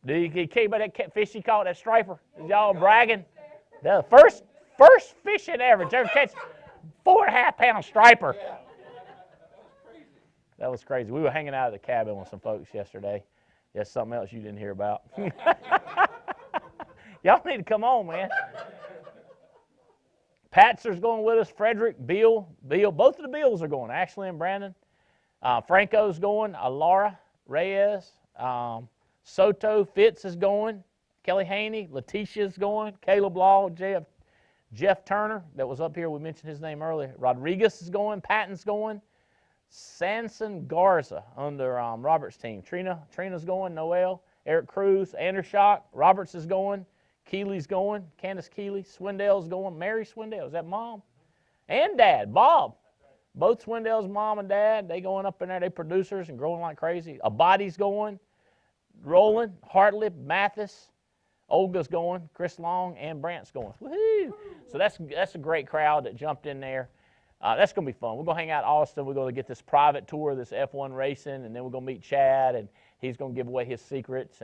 Speaker 2: Did you care about that fish you caught, that striper? Is y'all bragging? The first fishing ever. Did you ever catch 4.5 pound striper? That was crazy. We were hanging out at the cabin with some folks yesterday. That's something else you didn't hear about. Y'all need to come on, man. Patzer's going with us. Frederick, Bill. Both of the Bills are going. Ashley and Brandon. Franco's going. Laura Reyes. Soto, Fitz is going. Kelly Haney. Letitia's going. Caleb Law. Jeff Turner, that was up here. We mentioned his name earlier. Rodriguez is going. Patton's going. Sanson Garza under Robert's team. Trina's going. Noel. Eric Cruz. Andershock. Roberts is going. Keeley's going. Candace Keeley. Swindell's going. Mary Swindell. Is that mom? And dad. Bob. Both Swindell's mom and dad. They going up in there. They producers and growing like crazy. Abadi's going. Roland. Hartley. Mathis. Olga's going. Chris Long and Brant's going. Woohoo! So that's a great crowd that jumped in there. That's going to be fun. We're going to hang out in Austin. We're going to get this private tour of this F1 racing, and then we're going to meet Chad, and he's going to give away his secrets.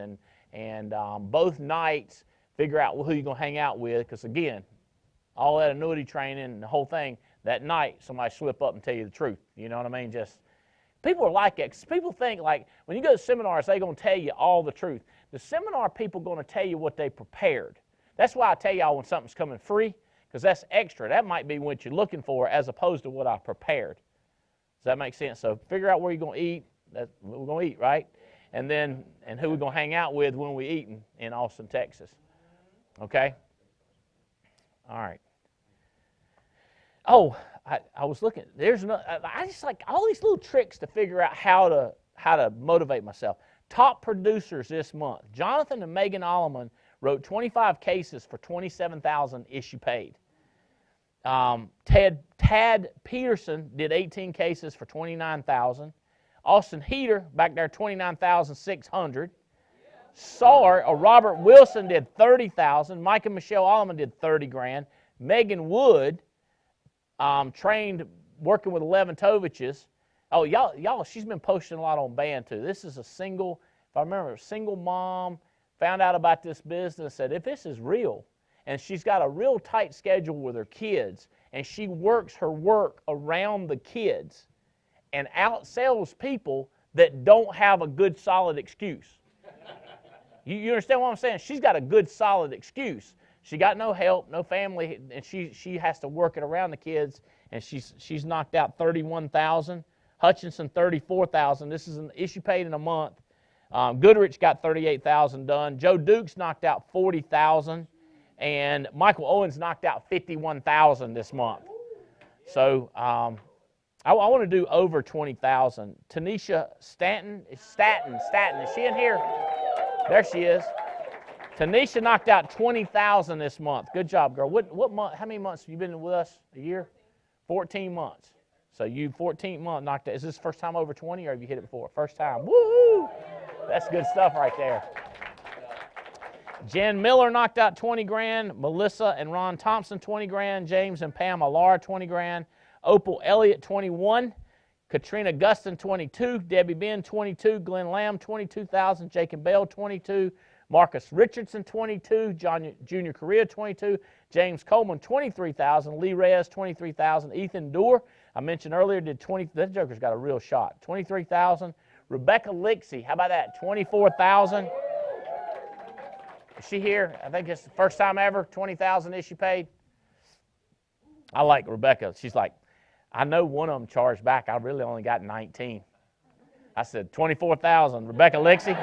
Speaker 2: And both nights, figure out who you're going to hang out with, because, again, all that annuity training and the whole thing, that night somebody slip up and tell you the truth. You know what I mean? Just people are like that. 'Cause people think, like, when you go to seminars, they're going to tell you all the truth. The seminar people are going to tell you what they prepared. That's why I tell y'all when something's coming free, because that's extra. That might be what you're looking for as opposed to what I prepared. Does that make sense? So figure out where you're going to eat. That's what we're going to eat, right? And who we're going to hang out with when we're eating in Austin, Texas. Okay? All right. Oh, I was looking. There's no. I just like all these little tricks to figure out how to motivate myself. Top producers this month. Jonathan and Megan Alleman wrote 25 cases for $27,000 issue paid. Tad Peterson did 18 cases for $29,000. Austin Heater back there $29,600. Robert Wilson did $30,000. Mike and Michelle Alleman did $30,000. Megan Wood trained working with 11 Toviches. Oh, y'all, she's been posting a lot on Band too. This is a single, if I remember, a single mom found out about this business, said, if this is real, and she's got a real tight schedule with her kids, and she works her work around the kids and outsells people that don't have a good, solid excuse. You understand what I'm saying? She's got a good, solid excuse. She got no help, no family, and she has to work it around the kids, and she's knocked out $31,000. Hutchinson, $34,000. This is an issue paid in a month. Goodrich got $38,000 done. Joe Dukes knocked out $40,000, and Michael Owens knocked out $51,000 this month. So I want to do over $20,000. Tanisha Stanton. Is she in here? There she is. Tanisha knocked out $20,000 this month. Good job, girl. What month? How many months have you been with us? A year? 14 months. So you 14th month knocked out. Is this first time over 20, or have you hit it before? First time. Woo! That's good stuff right there. Jen Miller knocked out $20,000. Melissa and Ron Thompson $20,000. James and Pam Alar $20,000. Opal Elliott, 21. Katrina Gustin, 22. Debbie Ben, 22. Glenn Lamb, 22,000. Jacob Bell, 22. Marcus Richardson, 22. John Junior Correa, 22. James Coleman, 23,000. Lee Reyes, 23,000. Ethan Doerr, I mentioned earlier, did 20. That joker's got a real shot. 23,000. Rebecca Lixie, how about that? 24,000. Is she here? I think it's the first time ever. 20,000 is she paid? I like Rebecca. She's like, I know one of them charged back. I really only got 19. I said, 24,000. Rebecca Lixie.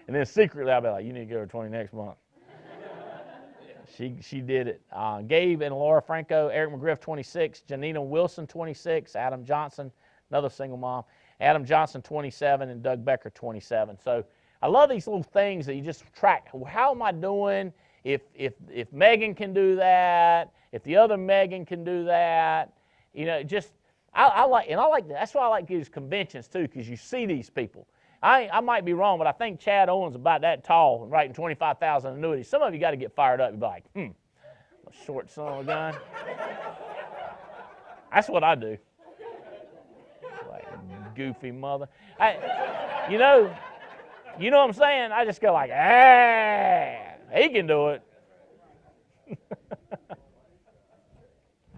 Speaker 2: And then secretly, I'll be like, you need to give her 20 next month. She did it. Gabe and Laura Franco, Eric McGriff, 26. Janina Wilson, 26. Adam Johnson, another single mom. Adam Johnson, 27. And Doug Becker, 27. So I love these little things that you just track. How am I doing? If Megan can do that, if the other Megan can do that, you know, just I like that. That's why I like these conventions too, because you see these people. I might be wrong, but I think Chad Owens about that tall and writing 25,000 annuities. Some of you got to get fired up. You'd be like, a short son of a gun. That's what I do. Like goofy mother. You know what I'm saying? I just go like, he can do it.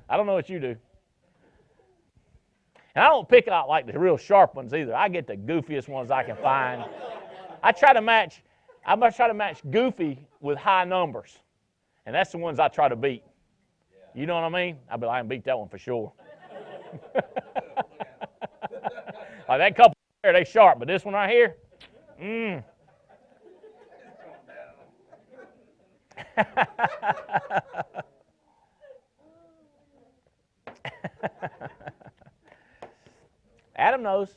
Speaker 2: I don't know what you do. And I don't pick out like the real sharp ones either. I get the goofiest ones I can find. I try to match goofy with high numbers. And that's the ones I try to beat. You know what I mean? I can beat that one for sure. Like that couple there, they sharp, but this one right here, Adam knows.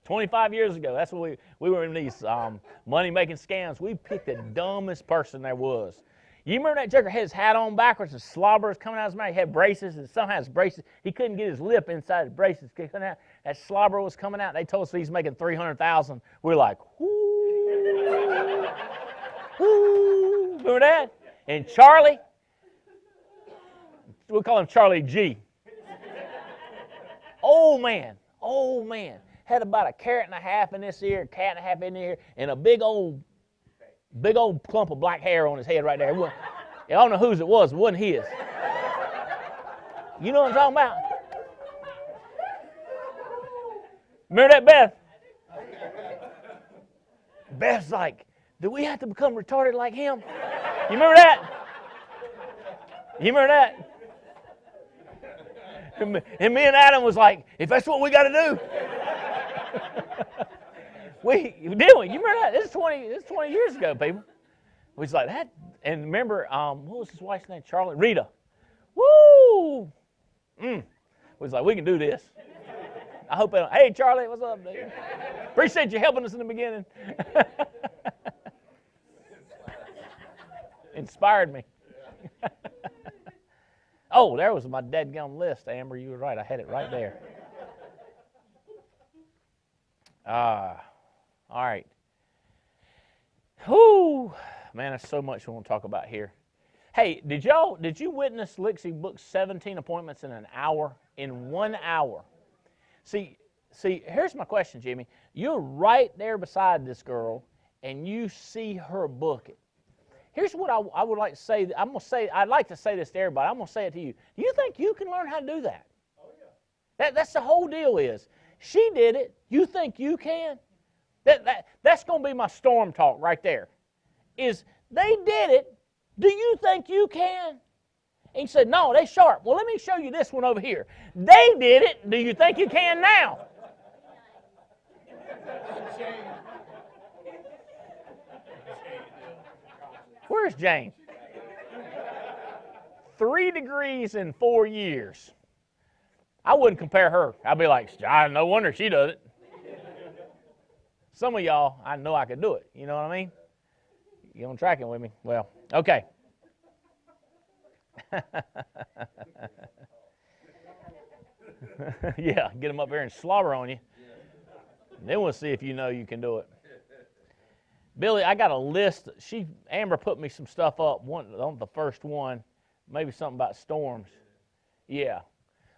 Speaker 2: 25 years ago, that's when we were in these money-making scams. We picked the dumbest person there was. You remember that joker had his hat on backwards and slobber was coming out of his mouth? He had braces, and somehow his braces, he couldn't get his lip inside his braces. That slobber was coming out. They told us he's making $300,000. We were like, whoo, whoo. Remember that? And Charlie, we'll call him Charlie G. Old man, had about a carrot and a half in this ear, a cat and a half in here, and a big old clump of black hair on his head right there. I don't know whose it was. It wasn't his. You know what I'm talking about? Remember that, Beth? Beth's like, do we have to become retarded like him? You remember that? And me and Adam was like, if that's what we got to do. We did. You remember that? This is 20 years ago, people. We was like that. And remember, what was his wife's name? Charlotte? Rita. Woo! We was like, we can do this. I hope hey, Charlie, what's up, dude? Appreciate you helping us in the beginning. Inspired me. Oh, there was my dadgum list, Amber. You were right. I had it right there. All right. Whew. Man, there's so much we want to talk about here. Hey, did you witness Lixie book 17 appointments in an hour? In 1 hour. See, here's my question, Jimmy. You're right there beside this girl, and you see her book it. Here's what I would like to say. I'd like to say this to everybody. I'm going to say it to you. Do you think you can learn how to do that? Oh, yeah. That's the whole deal is. She did it. You think you can? That's going to be my storm talk right there. Is they did it. Do you think you can? And he said, no, they sharp. Well, let me show you this one over here. They did it. Do you think you can now? Where's Jane? 3 degrees in 4 years. I wouldn't compare her. I'd be like, no wonder she does it. Some of y'all, I know I could do it. You know what I mean? You on tracking with me? Well, okay. Yeah, get them up here and slobber on you. Then we'll see if you know you can do it. Billy, I got a list. Amber put me some stuff up on the first one, maybe something about storms. Yeah.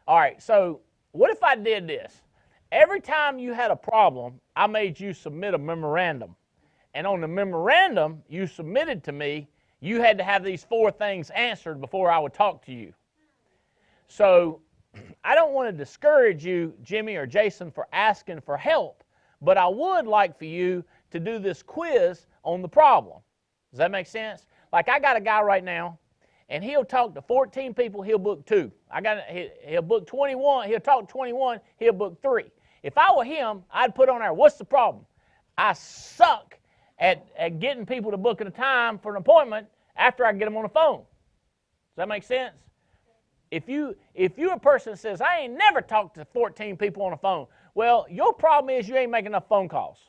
Speaker 2: All right, so what if I did this? Every time you had a problem, I made you submit a memorandum. And on the memorandum you submitted to me, you had to have these 4 things answered before I would talk to you. So I don't want to discourage you, Jimmy or Jason, for asking for help, but I would like for you to do this quiz on the problem. Does that make sense? Like I got a guy right now, and he'll talk to 14 people, he'll book 2. He'll book 21, he'll talk to 21, he'll book 3. If I were him, I'd put on there, what's the problem? I suck at getting people to book at a time for an appointment after I get them on the phone. Does that make sense? If you're a person that says, I ain't never talked to 14 people on the phone, well, your problem is you ain't making enough phone calls.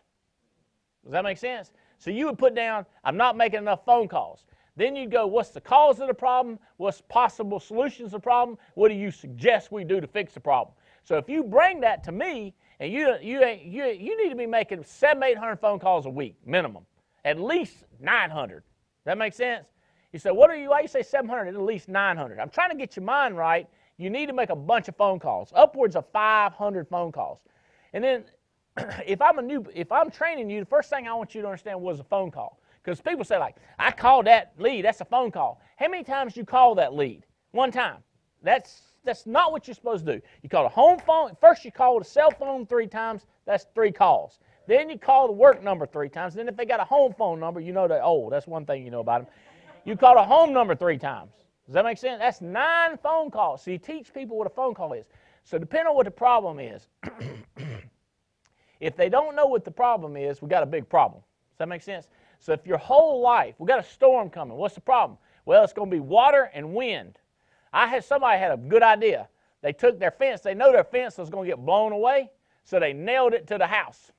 Speaker 2: Does that make sense? So you would put down, I'm not making enough phone calls. Then you'd go, what's the cause of the problem? What's possible solutions to the problem? What do you suggest we do to fix the problem? So if you bring that to me, and you need to be making 700-800 phone calls a week, minimum. At least 900. Does that make sense? You say, why you say 700? At least 900. I'm trying to get your mind right. You need to make a bunch of phone calls, upwards of 500 phone calls. And then if I'm training you, the first thing I want you to understand was a phone call. Because people say, like, I called that lead, that's a phone call. How many times did you call that lead? One time. That's not what you're supposed to do. You call a home phone. First you call a cell phone 3 times. That's 3 calls. Then you call the work number 3 times. Then if they got a home phone number, you know they're old. That's one thing you know about them. You call a home number 3 times. Does that make sense? That's 9 phone calls. So you teach people what a phone call is. So depending on what the problem is, if they don't know what the problem is, we got a big problem. Does that make sense? So if your whole life, we got a storm coming, what's the problem? Well, it's going to be water and wind. Somebody had a good idea. They took their fence. They know their fence was going to get blown away, so they nailed it to the house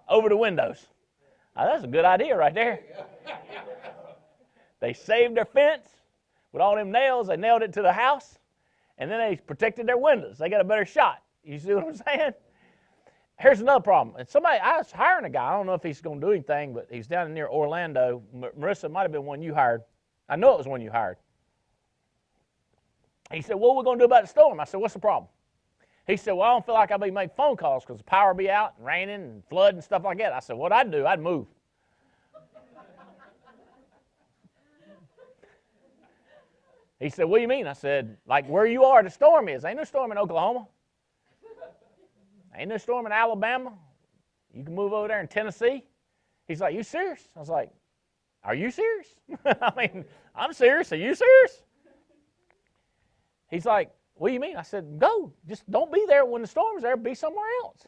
Speaker 2: over the windows. Now, that's a good idea right there. They saved their fence with all them nails. They nailed it to the house, and then they protected their windows. They got a better shot. You see what I'm saying? Here's another problem. I was hiring a guy. I don't know if he's going to do anything, but he's down near Orlando. Marissa, it might have been one you hired. I know it was one you hired. He said, what are we going to do about the storm? I said, what's the problem? He said, well, I don't feel like I'll be making phone calls because the power will be out and raining and flood and stuff like that. I said, what I'd do, I'd move. He said, what do you mean? I said, like where you are, the storm is. Ain't no storm in Oklahoma. Ain't no storm in Alabama. You can move over there in Tennessee. He's like, you serious? I was like, are you serious? I mean, I'm serious. Are you serious? He's like, what do you mean? I said, go. Just don't be there when the storm's there. Be somewhere else.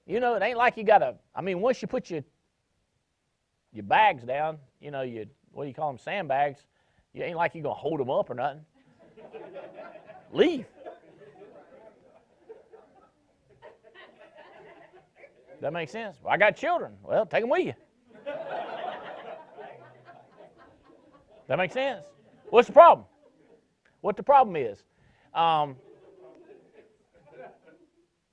Speaker 2: You know, it ain't like you got to, once you put your bags down, what do you call them, sandbags, it ain't like you're going to hold them up or nothing. Leave. That makes sense? Well, I got children. Well, take them with you. That makes sense? What's the problem? What the problem is?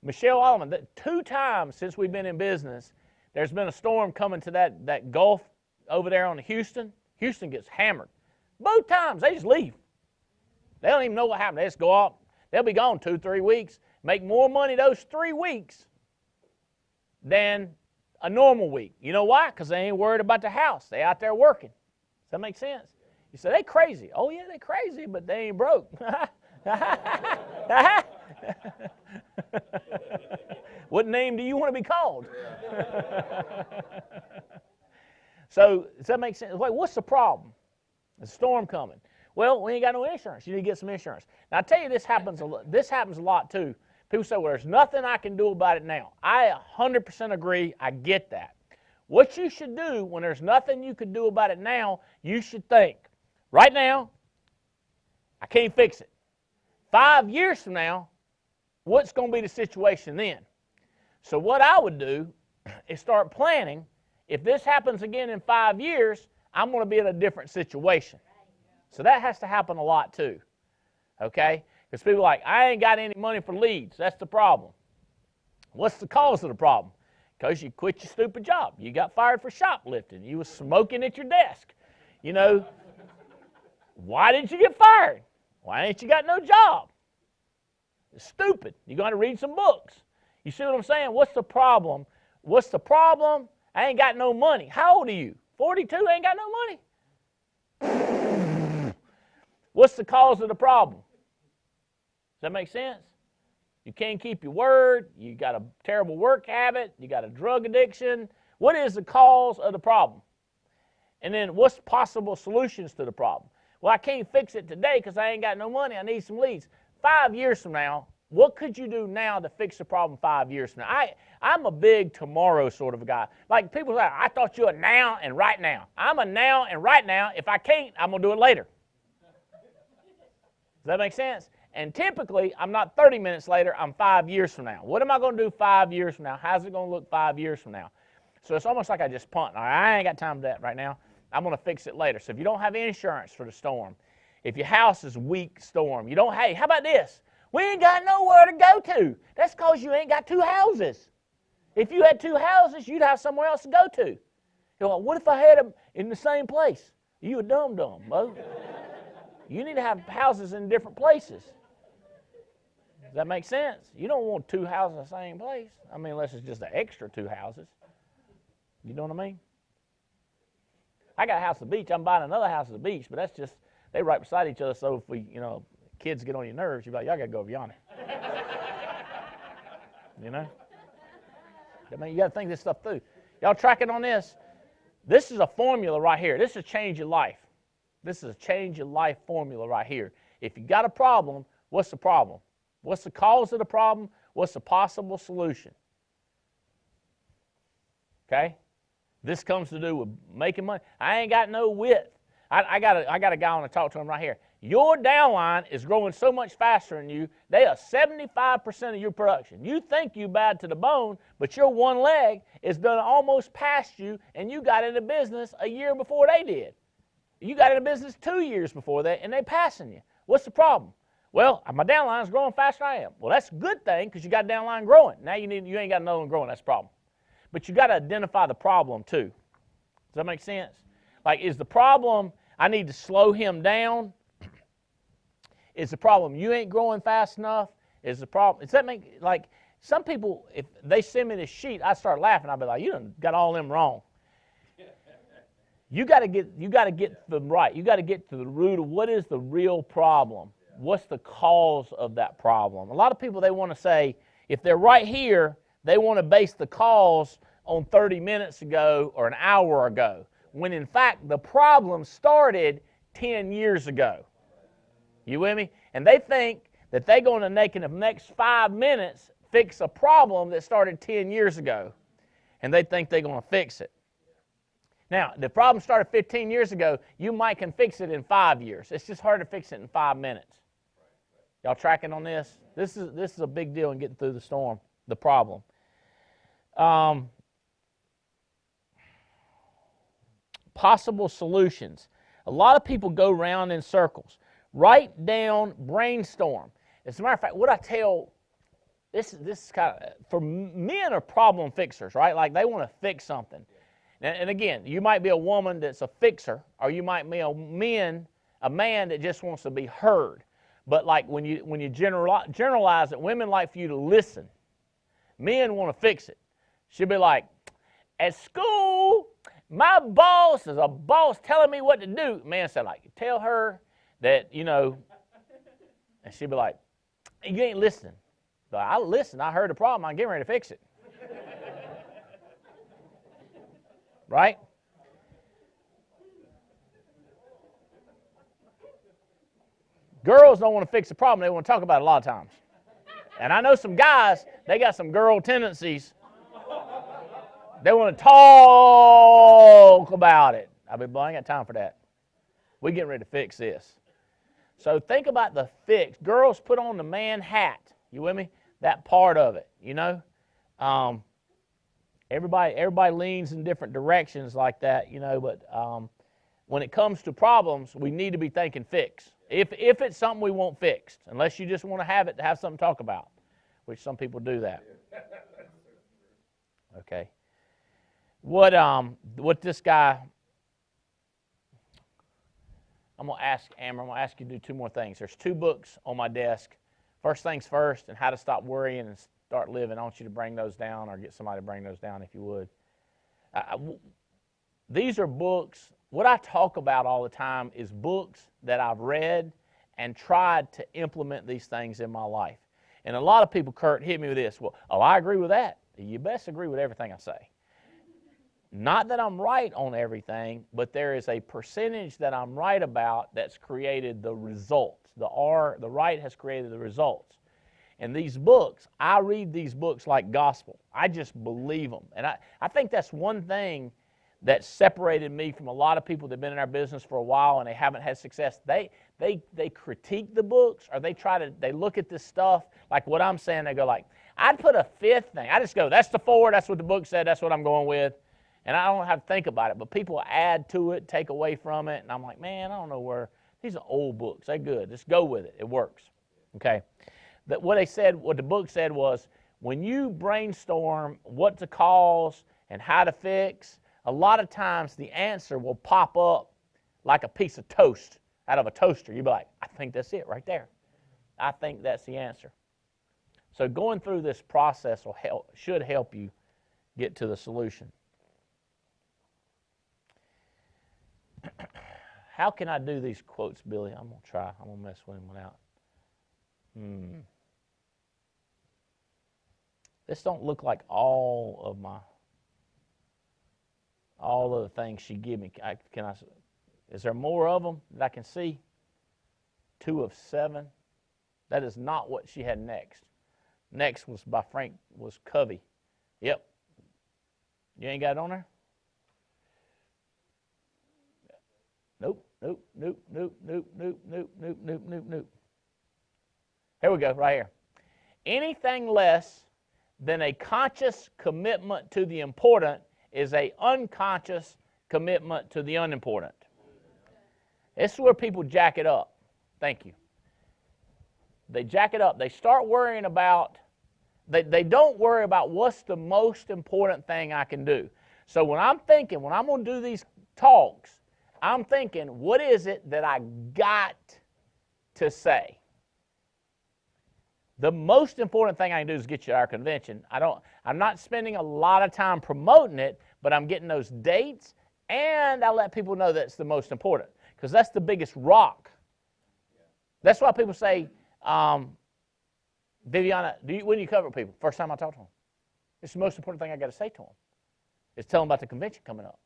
Speaker 2: Michelle Alleman, 2 times since we've been in business, there's been a storm coming to that Gulf over there on Houston. Houston gets hammered. Both times, they just leave. They don't even know what happened. They just go out. They'll be gone 2-3 weeks, make more money those 3 weeks than a normal week. You know why? Because they ain't worried about the house. They out there working. Does that make sense? You say, they crazy. Oh, yeah, they crazy, but they ain't broke. What name do you want to be called? So, does that make sense? Wait, what's the problem? There's a storm coming. Well, we ain't got no insurance. You need to get some insurance. Now, I tell you, this happens a lot, too. People say, well, there's nothing I can do about it now. I 100% agree. I get that. What you should do when there's nothing you can do about it now, you should think, right now, I can't fix it. 5 years from now, what's going to be the situation then? So what I would do is start planning. If this happens again in 5 years, I'm going to be in a different situation. So that has to happen a lot too. Okay? Because people are like, I ain't got any money for leads. That's the problem. What's the cause of the problem? Because you quit your stupid job. You got fired for shoplifting. You was smoking at your desk. You know, why did you get fired? Why ain't you got no job? It's stupid. You're going to read some books. You see what I'm saying? What's the problem? What's the problem? I ain't got no money. How old are you? 42, ain't got no money? What's the cause of the problem? Does that make sense? You can't keep your word. You got a terrible work habit. You got a drug addiction. What is the cause of the problem? And then what's possible solutions to the problem? Well, I can't fix it today because I ain't got no money. I need some leads. 5 years from now, what could you do now to fix the problem 5 years from now? I'm a big tomorrow sort of a guy. Like people say, I thought you were now and right now. I'm a now and right now. If I can't, I'm going to do it later. Does that make sense? And typically, I'm not 30 minutes later, I'm 5 years from now. What am I going to do 5 years from now? How's it going to look 5 years from now? So it's almost like I just punt. All right, I ain't got time for that right now. I'm going to fix it later. So if you don't have insurance for the storm, if your house is weak storm, you don't, hey, how about this? We ain't got nowhere to go to. That's because you ain't got two houses. If you had two houses, you'd have somewhere else to go to. You're like, what if I had them in the same place? You a dum-dum, Bo. You need to have houses in different places. Does that make sense? You don't want two houses in the same place. I mean, unless it's just an extra two houses. You know what I mean? I got a house at the beach. I'm buying another house at the beach, but that's just, they right beside each other, so if we, kids get on your nerves, you're like, y'all got to go over yonder. You know? I mean, you got to think this stuff through. Y'all tracking on this? This is a formula right here. This is a change your life. This is a change your life formula right here. If you got a problem, what's the problem? What's the cause of the problem? What's the possible solution? Okay? This comes to do with making money. I ain't got no width. I got a guy I want to talk to him right here. Your downline is growing so much faster than you. They are 75% of your production. You think you bad to the bone, but your one leg is done almost past you, and you got into business a year before they did. You got into business 2 years before that, and they passing you. What's the problem? Well, my downline is growing faster than I am. Well, that's a good thing because you got downline growing. Now you ain't got another one growing. That's the problem. But you got to identify the problem too. Does that make sense? Like, is the problem I need to slow him down? Is the problem you ain't growing fast enough? Is the problem? Does that make, like, some people, if they send me this sheet, I start laughing. I'll be like, you done got all them wrong. You got to get them right. You got to get to the root of what is the real problem. What's the cause of that problem? A lot of people, they want to say, if they're right here, they want to base the cause on 30 minutes ago or an hour ago, when in fact the problem started 10 years ago. You with me? And they think that they're going to make in the next 5 minutes fix a problem that started 10 years ago. And they think they're going to fix it. Now, the problem started 15 years ago. You might can fix it in 5 years. It's just hard to fix it in 5 minutes. Y'all tracking on this? This is a big deal in getting through the storm, the problem. Possible solutions. A lot of people go around in circles. Write down, brainstorm. As a matter of fact, what I tell, this is kind of, for men are problem fixers, right? Like they want to fix something. And again, you might be a woman that's a fixer, or you might be a man that just wants to be heard. But like when you generalize it, women like for you to listen. Men want to fix it. She'll be like, at school, my boss is a boss telling me what to do. Man said, like, tell her that, and she'll be like, you ain't listening. So I listened. I heard the problem. I'm getting ready to fix it. Right? Girls don't want to fix the problem. They want to talk about it a lot of times. And I know some guys, they got some girl tendencies. They want to talk about it. I mean, boy, I ain't got time for that. We're getting ready to fix this. So think about the fix. Girls, put on the man hat. You with me? That part of it, Everybody leans in different directions like that, but when it comes to problems, we need to be thinking fix. If it's something we want fixed, unless you just want to have it to have something to talk about, which some people do that. Okay. What this guy, I'm going to ask Amber, I'm going to ask you to do two more things. There's 2 books on my desk. First Things First and How to Stop Worrying and Start Living. I want you to bring those down or get somebody to bring those down if you would. These are books. What I talk about all the time is books that I've read and tried to implement these things in my life. And a lot of people, Kurt, hit me with this. Well, I agree with that. You best agree with everything I say. Not that I'm right on everything, but there is a percentage that I'm right about that's created the results. The right has created the results. And these books, I read these books like gospel. I just believe them. And I think that's one thing that separated me from a lot of people that have been in our business for a while and they haven't had success. They critique the books, or they look at this stuff like what I'm saying. They go like, I'd put a 5th thing. I just go, that's the 4, that's what the book said, that's what I'm going with. And I don't have to think about it. But people add to it, take away from it, and I'm like, man, I don't know where. These are old books. They're good. Just go with it. It works. Okay. What the book said was, when you brainstorm what to cause and how to fix, a lot of times the answer will pop up like a piece of toast out of a toaster. You'll be like, I think that's it right there. I think that's the answer. So going through this process should help you get to the solution. How can I do these quotes, Billy? I'm going to try. I'm going to mess with them out. This don't look like all of the things she gave me. Is there more of them that I can see? 2 of 7. That is not what she had next. Next was by was Covey. Yep. You ain't got it on there? Nope. Here we go, right here. Anything less than a conscious commitment to the important is an unconscious commitment to the unimportant. This is where people jack it up. Thank you. They jack it up. They start worrying about, they don't worry about what's the most important thing I can do. So when I'm going to do these talks, I'm thinking, what is it that I got to say? The most important thing I can do is get you to our convention. I'm not spending a lot of time promoting it, but I'm getting those dates, and I let people know that's the most important, because that's the biggest rock. That's why people say, Viviana, when do you cover people? First time I talk to them. It's the most important thing I got to say to them. Is tell them about the convention coming up.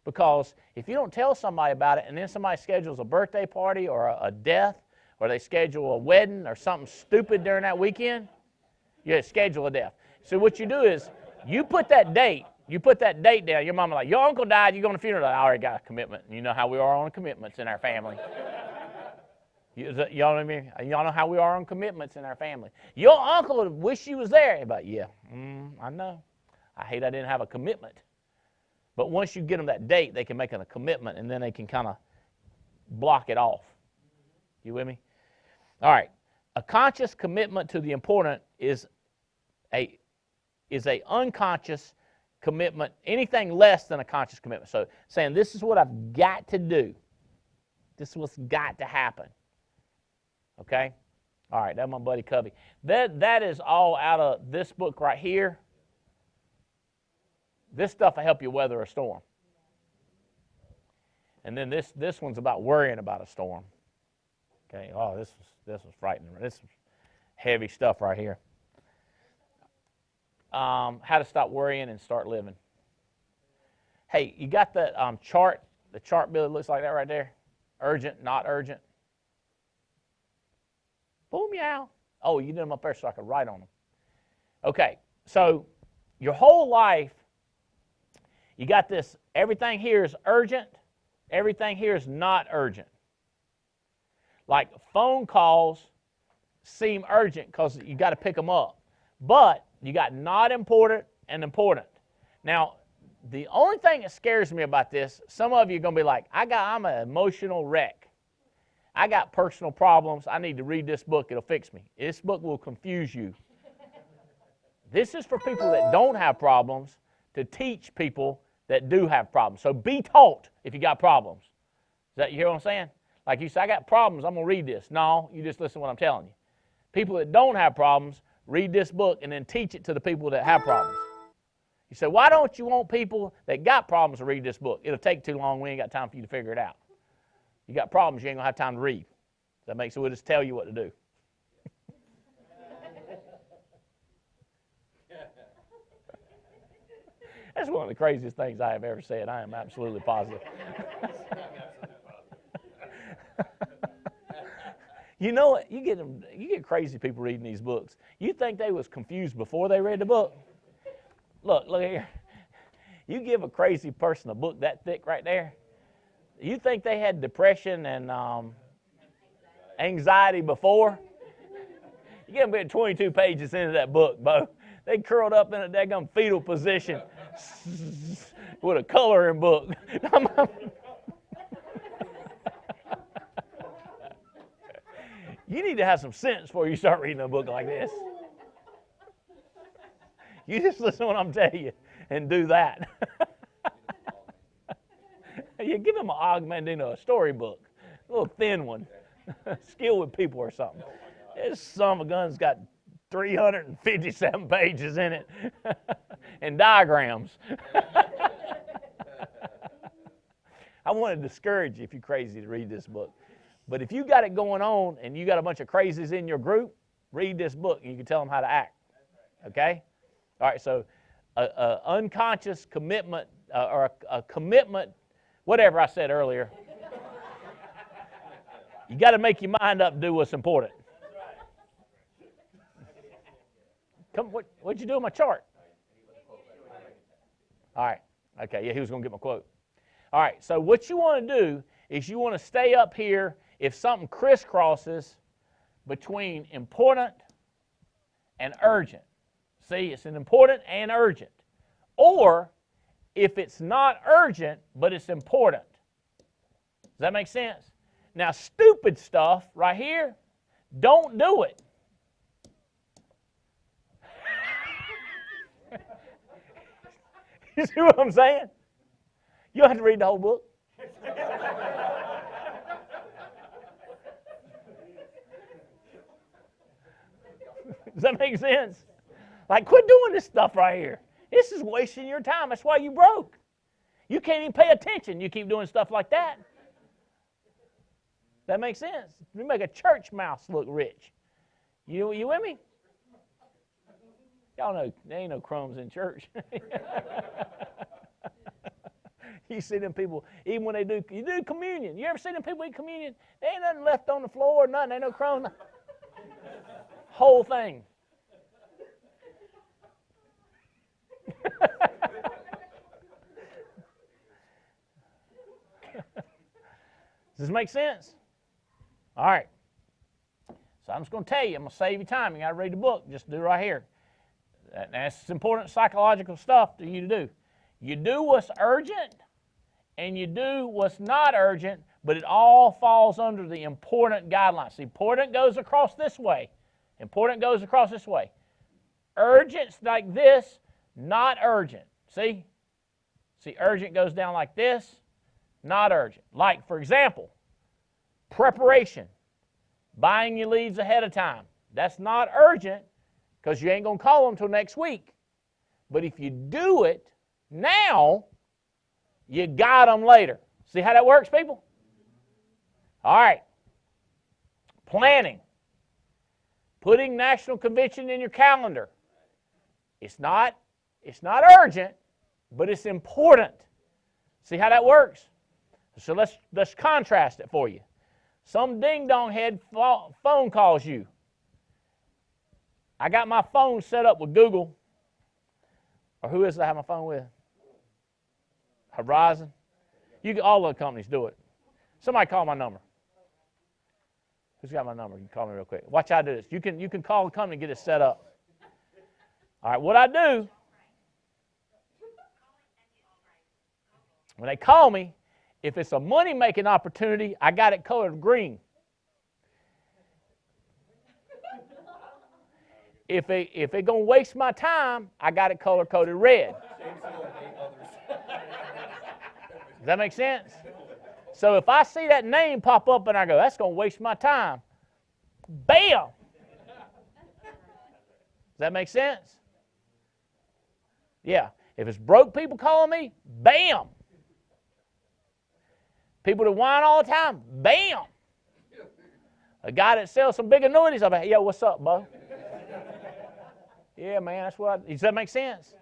Speaker 2: Because if you don't tell somebody about it, and then somebody schedules a birthday party or a death, or they schedule a wedding or something stupid during that weekend, you schedule a death. So what you do is you put that date down. Your mama like, your uncle died, you going to the funeral? I already got a commitment. You know how we are on commitments in our family. Y'all know what I mean? Y'all know how we are on commitments in our family. Your uncle would wish you was there. But yeah, I know. I hate I didn't have a commitment. But once you get them that date, they can make a commitment, and then they can kind of block it off. You with me? All right. A conscious commitment to the important is a unconscious commitment, anything less than a conscious commitment. So saying, this is what I've got to do. This is what's got to happen. Okay? All right, that's my buddy Covey. That is all out of this book right here. This stuff will help you weather a storm. And then this one's about worrying about a storm. Okay, oh, this was frightening. This is heavy stuff right here. How to stop worrying and start living. Hey, you got that chart? The chart bill that looks like that right there? Urgent, not urgent. Boom, yeah. Oh, you did them up there so I could write on them. Okay, so your whole life, you got this, everything here is urgent, everything here is not urgent. Like phone calls seem urgent because you got to pick them up. But you got not important and important. Now, the only thing that scares me about this, some of you are going to be like, I'm an emotional wreck. I got personal problems. I need to read this book. It'll fix me. This book will confuse you. This is for people that don't have problems, to teach people that do have problems. So be taught if you got problems. You hear what I'm saying? Like you say, I got problems, I'm going to read this. No, you just listen to what I'm telling you. People that don't have problems, read this book and then teach it to the people that have problems. You say, why don't you want people that got problems to read this book? It'll take too long. We ain't got time for you to figure it out. You got problems, you ain't going to have time to read. Does that make sense? We'll just tell you what to do. That's one of the craziest things I have ever said. I am absolutely positive. You know what? You get crazy people reading these books. You think they was confused before they read the book? Look here. You give a crazy person a book that thick right there, you think they had depression and anxiety before? You get them 22 pages into that book, Bo. They curled up in a daggum fetal position with a coloring book. You need to have some sense before you start reading a book like this. You just listen to what I'm telling you and do that. You give them an Augmentino, a storybook, a little thin one, Skill with People or something. This son of a gun's got 357 pages in it and diagrams. I want to discourage you if you're crazy to read this book. But if you got it going on and you got a bunch of crazies in your group, read this book and you can tell them how to act. Okay? All right, so a unconscious commitment or a commitment, whatever I said earlier. You got to make your mind up and do what's important. Come, what'd you do on my chart? All right. Okay, yeah, he was going to get my quote. All right, so what you want to do is you want to stay up here if something crisscrosses between important and urgent. See, it's an important and urgent. Or if it's not urgent, but it's important. Does that make sense? Now, stupid stuff right here, don't do it. You see what I'm saying? You don't have to read the whole book. Does that make sense? Like, quit doing this stuff right here. This is wasting your time. That's why you broke. You can't even pay attention. You keep doing stuff like that. That makes sense. You make a church mouse look rich. You with me? Y'all know there ain't no crumbs in church. You see them people, even when you do communion. You ever see them people eat communion? There ain't nothing left on the floor, nothing, ain't no crumbs. Whole thing. Does this make sense? All right. So I'm just going to tell you, I'm going to save you time. You got to read the book. Just do it right here. That's important psychological stuff for you to do. You do what's urgent, and you do what's not urgent, but it all falls under the important guidelines. The important goes across this way. Important goes across this way. Urgent's like this, not urgent. See? See, urgent goes down like this, not urgent. Like, for example, preparation. Buying your leads ahead of time. That's not urgent because you ain't going to call them until next week. But if you do it now, you got them later. See how that works, people? All right. Planning. Putting national convention in your calendar. It's not urgent, but it's important. See how that works? So let's contrast it for you. Some ding-dong head phone calls you. I got my phone set up with Google. Or who is it I have my phone with? Horizon. All the companies do it. Somebody call my number. Who's got my number? You can call me real quick. Watch how I do this. You can call the company and get it set up. All right, what I do, when they call me, if it's a money-making opportunity, I got it colored green. If they're going to waste my time, I got it color-coded red. Does that make sense? So if I see that name pop up and I go, that's going to waste my time, bam! Does that make sense? Yeah. If it's broke people calling me, bam! People that whine all the time, bam! A guy that sells some big annuities, I'm like, yo, what's up, Bo? Yeah, man, that's what does that make sense?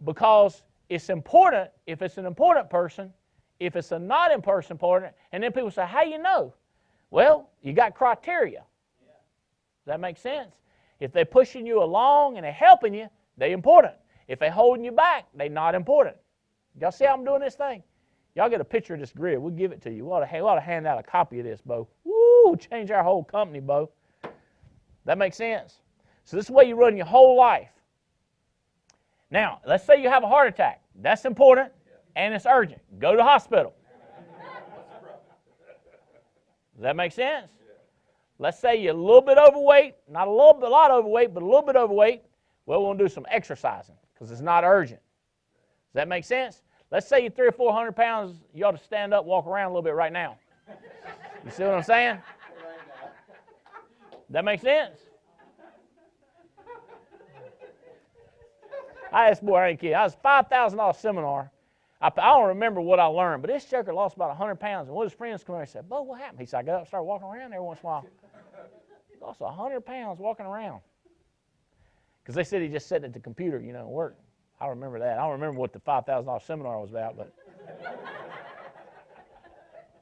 Speaker 2: Because it's important if it's an important person, if it's a not important, and then people say, how you know? Well, you got criteria. Does that make sense? If they're pushing you along and they're helping you, they're important. If they're holding you back, they're not important. Y'all see how I'm doing this thing? Y'all get a picture of this grid. We'll give it to you. We ought to hand out a copy of this, Bo. Woo, change our whole company, Bo. That makes sense? So this is the way you run your whole life. Now, let's say you have a heart attack. That's important, and it's urgent. Go to the hospital. Does that make sense? Let's say you're a little bit overweight, not a lot overweight, but a little bit overweight. Well, we want to do some exercising because it's not urgent. Does that make sense? Let's say you're 300 or 400 pounds. You ought to stand up, walk around a little bit right now. You see what I'm saying? That makes sense? I asked, boy, I ain't kidding. I was $5,000 seminar. I don't remember what I learned, but this joker lost about 100 pounds. And one of his friends come over and said, Bo, what happened? He said, I got up and started walking around every once in a while. He lost 100 pounds walking around. Because they said he just sat at the computer, and worked. I remember that. I don't remember what the $5,000 seminar was about, but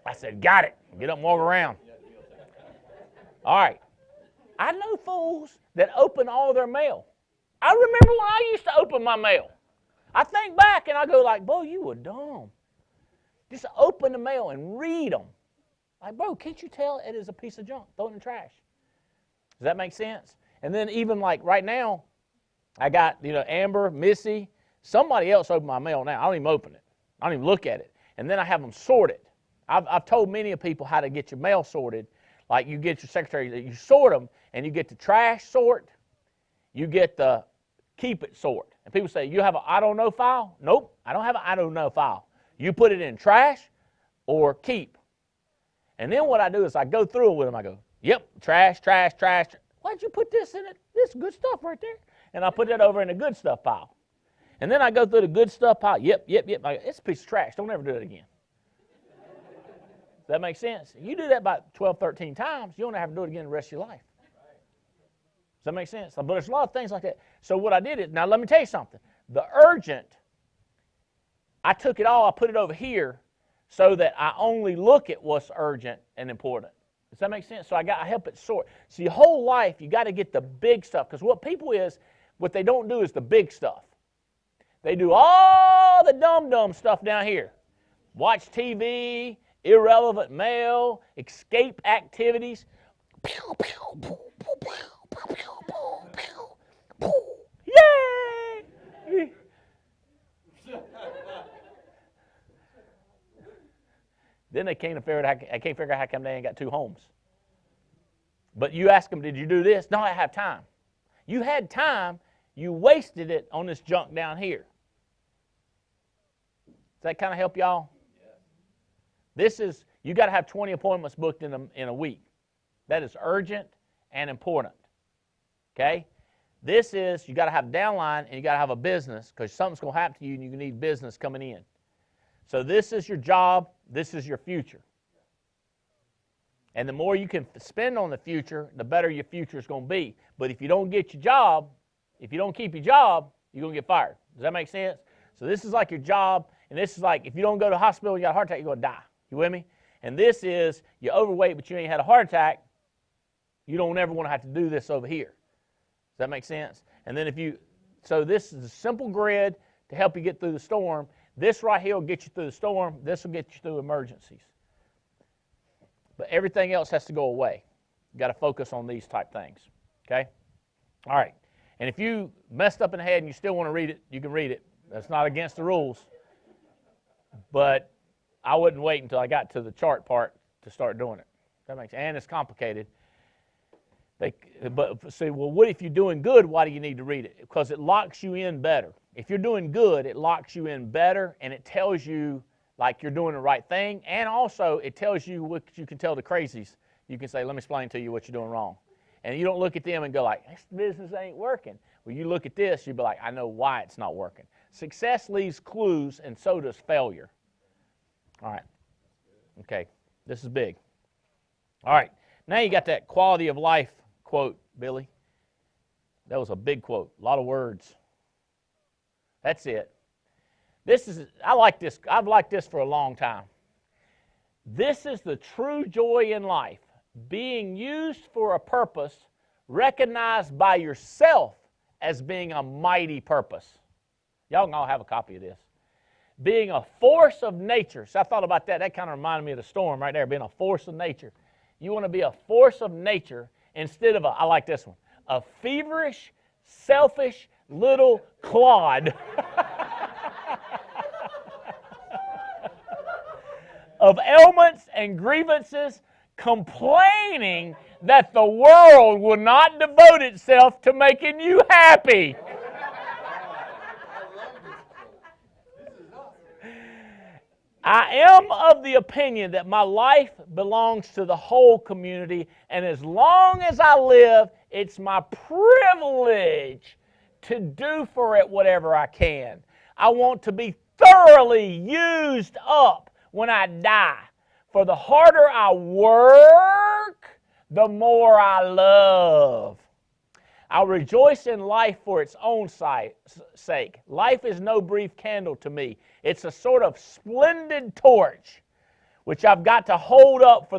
Speaker 2: I said, got it. Get up and walk around. All right. I know fools that open all their mail. I remember when I used to open my mail. I think back and I go like, Bo, you were dumb. Just open the mail and read them. Like, bro, can't you tell it is a piece of junk? Throw it in the trash. Does that make sense? And then even like right now, I got, Amber, Missy, somebody else opened my mail now. I don't even open it. I don't even look at it. And then I have them sorted. I've told many of people how to get your mail sorted. Like you get your secretary, you sort them, and you get the trash sort, you get the keep it sort. And people say, you have an I don't know file? Nope, I don't have an I don't know file. You put it in trash or keep. And then what I do is I go through it with them. I go, yep, trash, trash, trash. Why'd you put this in it? This is good stuff right there. And I put that over in the good stuff pile. And then I go through the good stuff pile. Yep. I go, it's a piece of trash. Don't ever do it again. Does that make sense? You do that about 12, 13 times, you don't have to do it again the rest of your life. Does that make sense? But there's a lot of things like that. So what I did is, now let me tell you something. The urgent, I took it all, I put it over here so that I only look at what's urgent and important. Does that make sense? So I help it sort. So your whole life, you got to get the big stuff. Because what they don't do is the big stuff. They do all the dumb stuff down here. Watch TV, irrelevant mail, escape activities. Yay! Then I can't figure out how come they ain't got 2 homes. But you ask them, did you do this? No, I have time. You had time, you wasted it on this junk down here. Does that kind of help y'all? Yeah. You got to have 20 appointments booked in a week. That is urgent and important. Okay? This is, you got to have a downline and you got to have a business because something's going to happen to you and you need business coming in. So this is your job, this is your future. And the more you can spend on the future, the better your future is going to be. But if you don't get your job, if you don't keep your job, you're going to get fired. Does that make sense? So this is like your job, and this is like if you don't go to the hospital and you got a heart attack, you're going to die. You with me? And this is you're overweight, but you ain't had a heart attack. You don't ever want to have to do this over here. Does that make sense? And then so this is a simple grid to help you get through the storm. This right here will get you through the storm. This will get you through emergencies. But everything else has to go away. You've got to focus on these type things. Okay? All right. And if you messed up in the head and you still want to read it, you can read it. That's not against the rules. But I wouldn't wait until I got to the chart part to start doing it. That makes sense. And it's complicated. But say, well, what if you're doing good? Why do you need to read it? Because it locks you in better. If you're doing good, it locks you in better, and it tells you like you're doing the right thing, and also it tells you what you can tell the crazies. You can say, let me explain to you what you're doing wrong. And you don't look at them and go like, this business ain't working. When you look at this, you'll be like, I know why it's not working. Success leaves clues, and so does failure. All right. Okay. This is big. All right. Now you got that quality of life quote, Billy. That was a big quote. A lot of words. That's it. I like this. I've liked this for a long time. This is the true joy in life. Being used for a purpose recognized by yourself as being a mighty purpose. Y'all can all have a copy of this. Being a force of nature. So I thought about that. That kind of reminded me of the storm right there, being a force of nature. You want to be a force of nature instead of I like this one, a feverish, selfish little clod of ailments and grievances, complaining that the world will not devote itself to making you happy. I am of the opinion that my life belongs to the whole community, and as long as I live, it's my privilege to do for it whatever I can. I want to be thoroughly used up when I die. For the harder I work, the more I love. I rejoice in life for its own sake. Life is no brief candle to me. It's a sort of splendid torch, which I've got to hold up to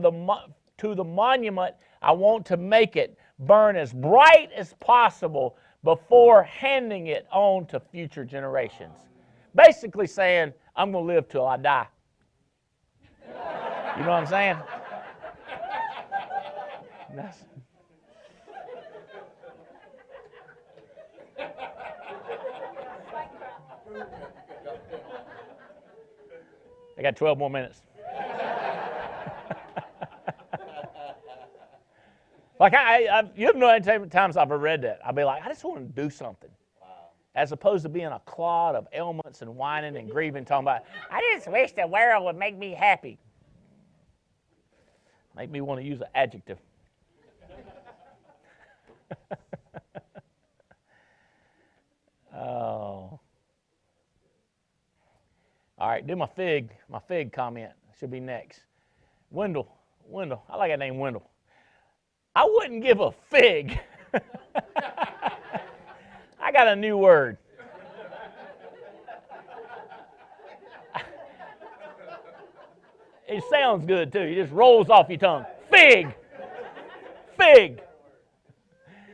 Speaker 2: the monument I want to make it burn as bright as possible before handing it on to future generations. Basically saying, I'm going to live till I die. You know what I'm saying? I got 12 more minutes. Like you have no idea how many times I've read that. I'll be like, I just want to do something. Wow. As opposed to being a clod of ailments and whining and grieving, talking about, I just wish the world would make me happy. Make me want to use an adjective. Oh. All right, do my fig comment. Should be next. Wendell, I like that name, Wendell. I wouldn't give a fig. I got a new word. It sounds good too. It just rolls off your tongue. Fig. Fig.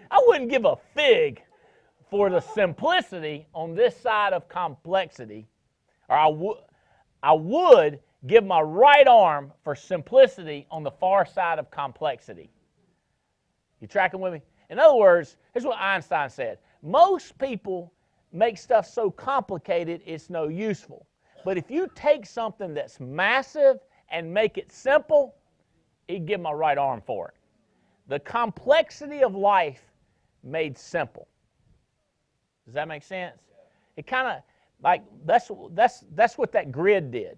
Speaker 2: I wouldn't give a fig for the simplicity on this side of complexity. Or I would give my right arm for simplicity on the far side of complexity. You tracking with me? In other words, here's what Einstein said. Most people make stuff so complicated it's no useful. But if you take something that's massive and make it simple, he'd give my right arm for it. The complexity of life made simple. Does that make sense? It kind of like that's what that grid did.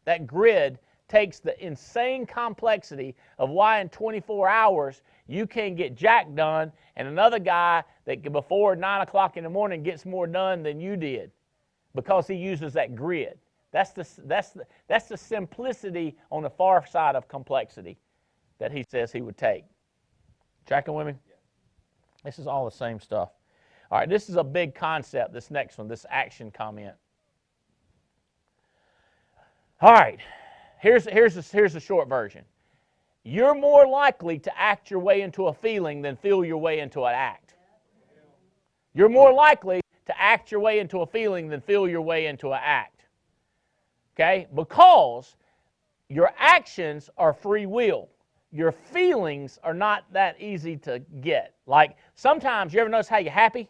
Speaker 2: That grid takes the insane complexity of why in 24 hours you can get jack done, and another guy that before 9 o'clock in the morning gets more done than you did because he uses that grid. That's the simplicity on the far side of complexity that he says he would take. Tracking with me? Yeah. This is all the same stuff. All right, this is a big concept, this next one, this action comment. All right, here's the short version. You're more likely to act your way into a feeling than feel your way into an act. You're more likely to act your way into a feeling than feel your way into an act. Okay? Because your actions are free will. Your feelings are not that easy to get. Like sometimes, you ever notice how you're happy?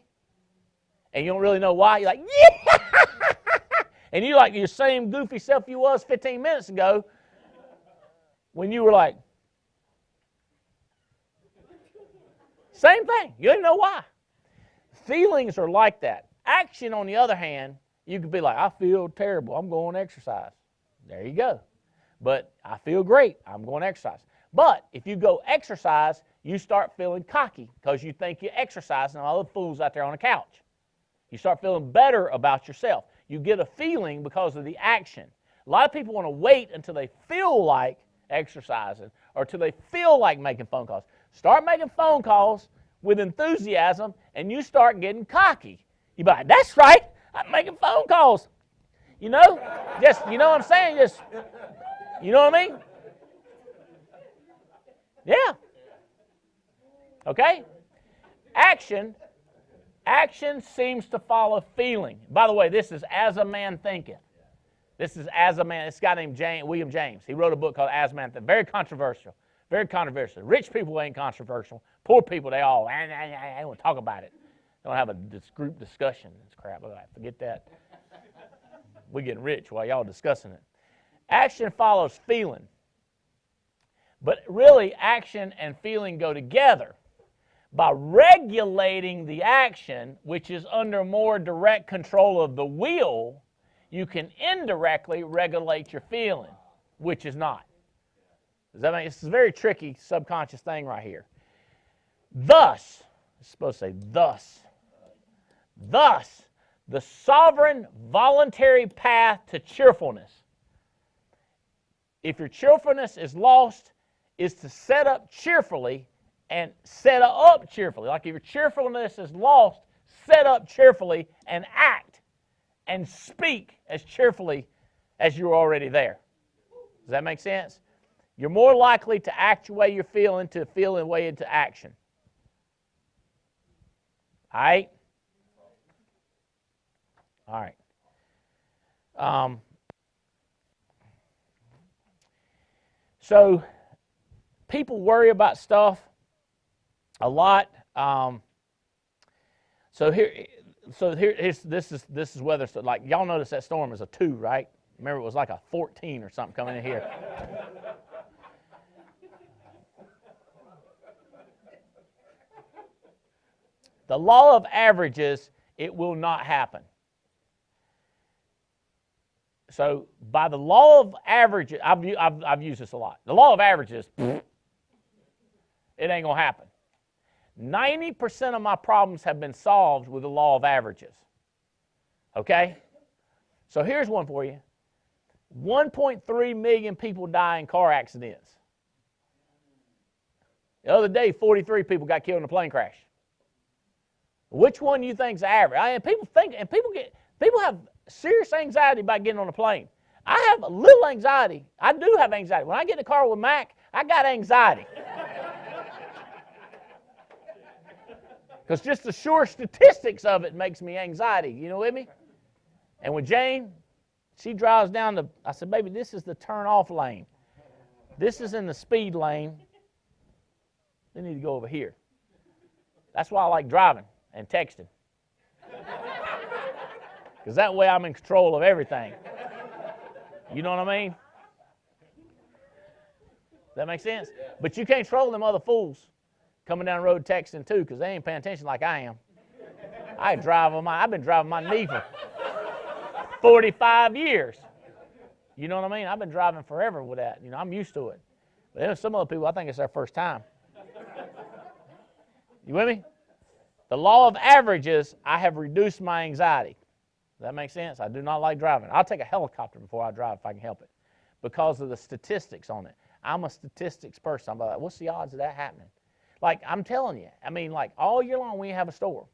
Speaker 2: And you don't really know why? You're like, yeah! And you're like your same goofy self you was 15 minutes ago when you were like, same thing. You don't know why. Feelings are like that. Action, on the other hand, you could be like, I feel terrible, I'm going to exercise. There you go. But I feel great, I'm going to exercise. But if you go exercise, you start feeling cocky because you think you're exercising all the fools out there on the couch. You start feeling better about yourself. You get a feeling because of the action. A lot of people want to wait until they feel like exercising or until they feel like making phone calls. Start making phone calls with enthusiasm, and you start getting cocky. You be like, that's right, I'm making phone calls. You know? Just, you know what I'm saying? Just, you know what I mean? Yeah. Okay? Action seems to follow feeling. By the way, this is As a Man Thinketh. This is As a Man. This guy named William James. He wrote a book called As a Man Thinketh. Very controversial. Very controversial. Rich people ain't controversial. Poor people, they all, I don't want to talk about it. They don't have a group discussion. It's crap. Forget that. We're getting rich while y'all discussing it. Action follows feeling. But really, action and feeling go together. By regulating the action, which is under more direct control of the will, you can indirectly regulate your feeling, which is not. Does that make sense? It's a very tricky subconscious thing right here. Thus, it's supposed to say thus, the sovereign voluntary path to cheerfulness. If your cheerfulness is lost, is to set up cheerfully and set up cheerfully. Like if your cheerfulness is lost, set up cheerfully and act and speak as cheerfully as you're already there. Does that make sense? You're more likely to act the way you're feeling to feel the way into action. All right? All right. So people worry about stuff a lot. This is weather. So like y'all notice that storm is a 2, right? Remember it was like a 14 or something coming in here. The law of averages, it will not happen. So by the law of averages, I've used this a lot. The law of averages, it ain't going to happen. 90% of my problems have been solved with the law of averages. Okay? So here's one for you. 1.3 million people die in car accidents. The other day, 43 people got killed in a plane crash. Which one do you think's average? People have serious anxiety about getting on a plane. I have a little anxiety. I do have anxiety. When I get in the car with Mac, I got anxiety. Because just the sure statistics of it makes me anxiety. You know with me? And with Jane, she drives down I said, baby, this is the turn off lane. This is in the speed lane. They need to go over here. That's why I like driving and texting. Because that way I'm in control of everything. You know what I mean? Does that make sense? But you can't control them other fools coming down the road texting too, because they ain't paying attention like I am. I've been driving my knee for 45 years. You know what I mean? I've been driving forever with that. You know, I'm used to it. But then some other people, I think it's their first time. You with me? The law of averages, I have reduced my anxiety. Does that make sense? I do not like driving. I'll take a helicopter before I drive if I can help it because of the statistics on it. I'm a statistics person. I'm like, what's the odds of that happening? Like, I'm telling you, I mean, like, all year long we have a storm.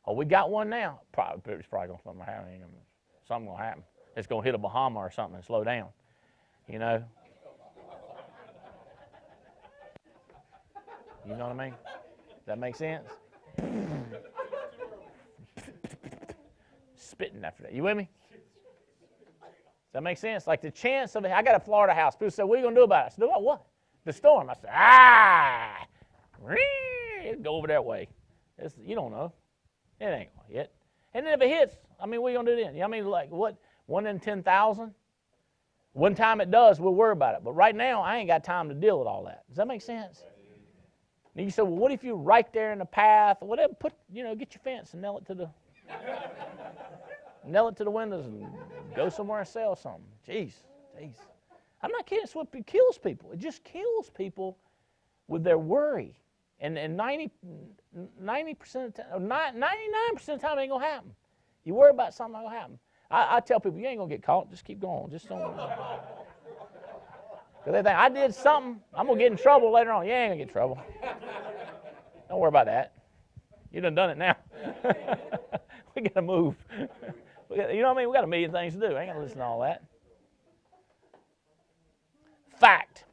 Speaker 2: Oh, we got one now. It's probably going to happen. Something going to happen. It's going to hit a Bahama or something and slow down. You know? You know what I mean? Does that make sense? Spitting after that. You with me? Does that make sense? Like the chance of it. I got a Florida house. People say, what are you going to do about it? I said, what? The storm. I said, it'll go over that way. You don't know. It ain't going to hit. And then if it hits, I mean, what are you going to do then? I mean, like what? 1 in 10,000? One time it does, we'll worry about it. But right now, I ain't got time to deal with all that. Does that make sense? And you say, well, what if you're right there in the path? Whatever, get your fence and nail it to the Nail it to the windows and go somewhere and sell something. Jeez. I'm not kidding. It's what kills people. It just kills people with their worry. And 90% of the time, 99% of the time, it ain't going to happen. You worry about something, ain't going to happen. I tell people, you ain't going to get caught. Just keep going. Just don't. Because they think, I did something, I'm going to get in trouble later on. You ain't going to get in trouble. Don't worry about that. You done it now. We got to move. You know what I mean? We got a million things to do. I ain't going to listen to all that. Fact.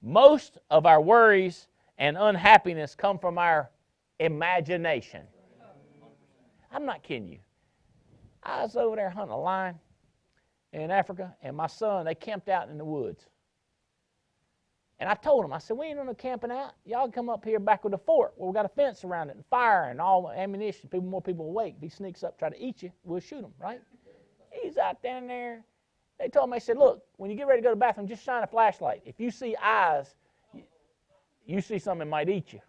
Speaker 2: Most of our worries and unhappiness come from our imagination. I'm not kidding you. I was over there hunting a lion in Africa, and my son, they camped out in the woods. And I told them, I said, we ain't no camping out. Y'all come up here back with the fort where we got a fence around it and fire and all ammunition. More people awake. If he sneaks up, try to eat you, we'll shoot him, right? He's out down there. They told me, they said, look, when you get ready to go to the bathroom, just shine a flashlight. If you see eyes, you see something that might eat you.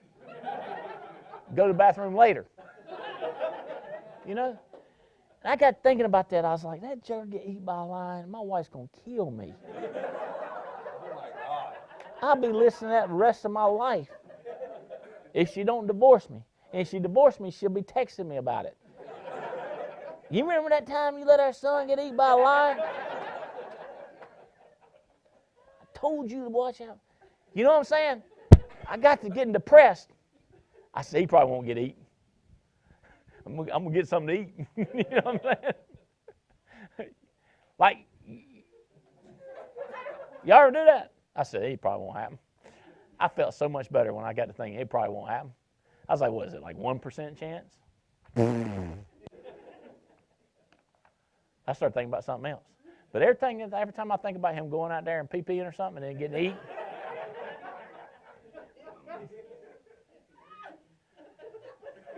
Speaker 2: Go to the bathroom later. You know? And I got thinking about that. I was like, that jerk get eaten by a lion, my wife's going to kill me. I'll be listening to that the rest of my life if she don't divorce me. And if she divorced me, she'll be texting me about it. You remember that time you let our son get eaten by a lion? I told you to watch out. You know what I'm saying? I got to getting depressed. I said, he probably won't get eaten. I'm going to get something to eat. You know what I'm saying? Like, y'all ever do that? I said, it probably won't happen. I felt so much better when I got to thinking it probably won't happen. I was like, what is it, like 1% chance? I started thinking about something else. But every time I think about him going out there and pee-peeing or something and then getting to eat,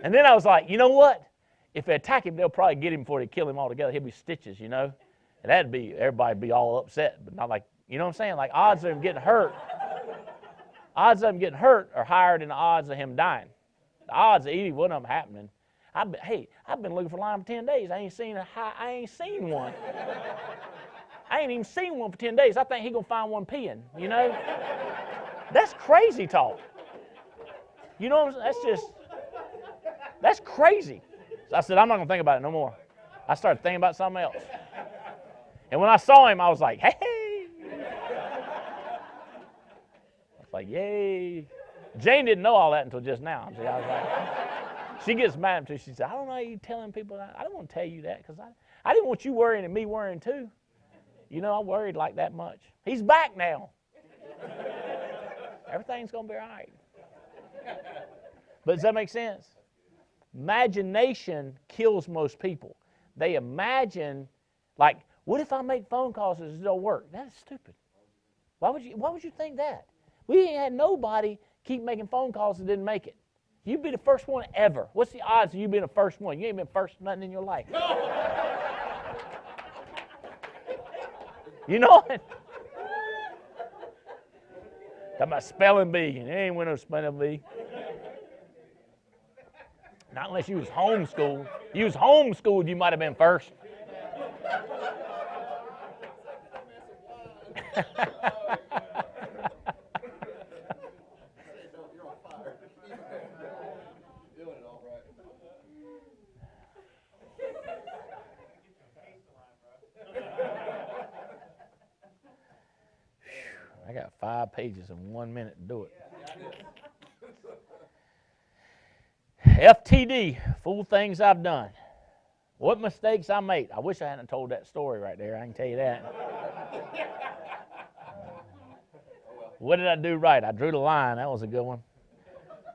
Speaker 2: and then I was like, you know what? If they attack him, they'll probably get him before they kill him altogether. He'll be stitches, you know? And everybody'd be all upset, but not like, you know what I'm saying? Like odds of him getting hurt are higher than the odds of him dying. The odds of either one of them happening. I've been looking for lion for 10 days. I ain't seen one. I ain't even seen one for 10 days. I think he's going to find one peeing, you know? That's crazy talk. You know what I'm saying? That's crazy. So I said, I'm not going to think about it no more. I started thinking about something else. And when I saw him, I was like, hey. I was like, yay. Jane didn't know all that until just now. See, I was like, she gets mad until she said, I don't know you telling people that. I don't want to tell you that because I didn't want you worrying and me worrying too. You know, I worried like that much. He's back now. Everything's going to be all right. But does that make sense? Imagination kills most people. They imagine, like, what if I make phone calls and it don't work? That's stupid. Why would you think that? We ain't had nobody keep making phone calls and didn't make it. You'd be the first one ever. What's the odds of you being the first one? You ain't been first nothing in your life. You know what? Talking about spelling bee, and there ain't win no spelling bee. Not unless you was homeschooled. You was homeschooled, you might have been first. I got 5 pages in 1 minute to do it. FTD, fool things I've done. What mistakes I made. I wish I hadn't told that story right there. I can tell you that. What did I do right? I drew the line. That was a good one.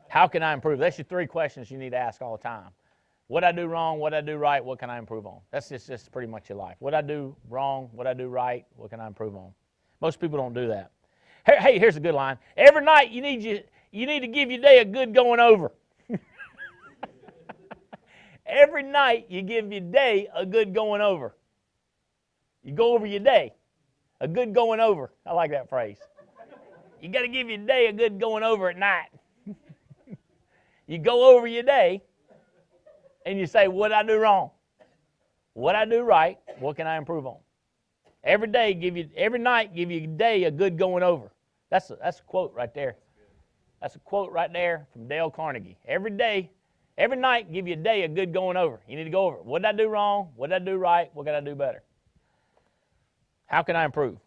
Speaker 2: How can I improve? That's your 3 questions you need to ask all the time. What I do wrong? What I do right? What can I improve on? That's just pretty much your life. What I do wrong? What I do right? What can I improve on? Most people don't do that. Hey, here's a good line. Every night you need to give your day a good going over. Every night you give your day a good going over. You go over your day. A good going over. I like that phrase. You got to give your day a good going over at night. You go over your day And you say, what did I do wrong? What I do right? What can I improve on? Every night, give you a day a good going over. That's a quote right there. That's a quote right there from Dale Carnegie. Every night, give you a day a good going over. You need to go over. What did I do wrong? What did I do right? What can I do better? How can I improve?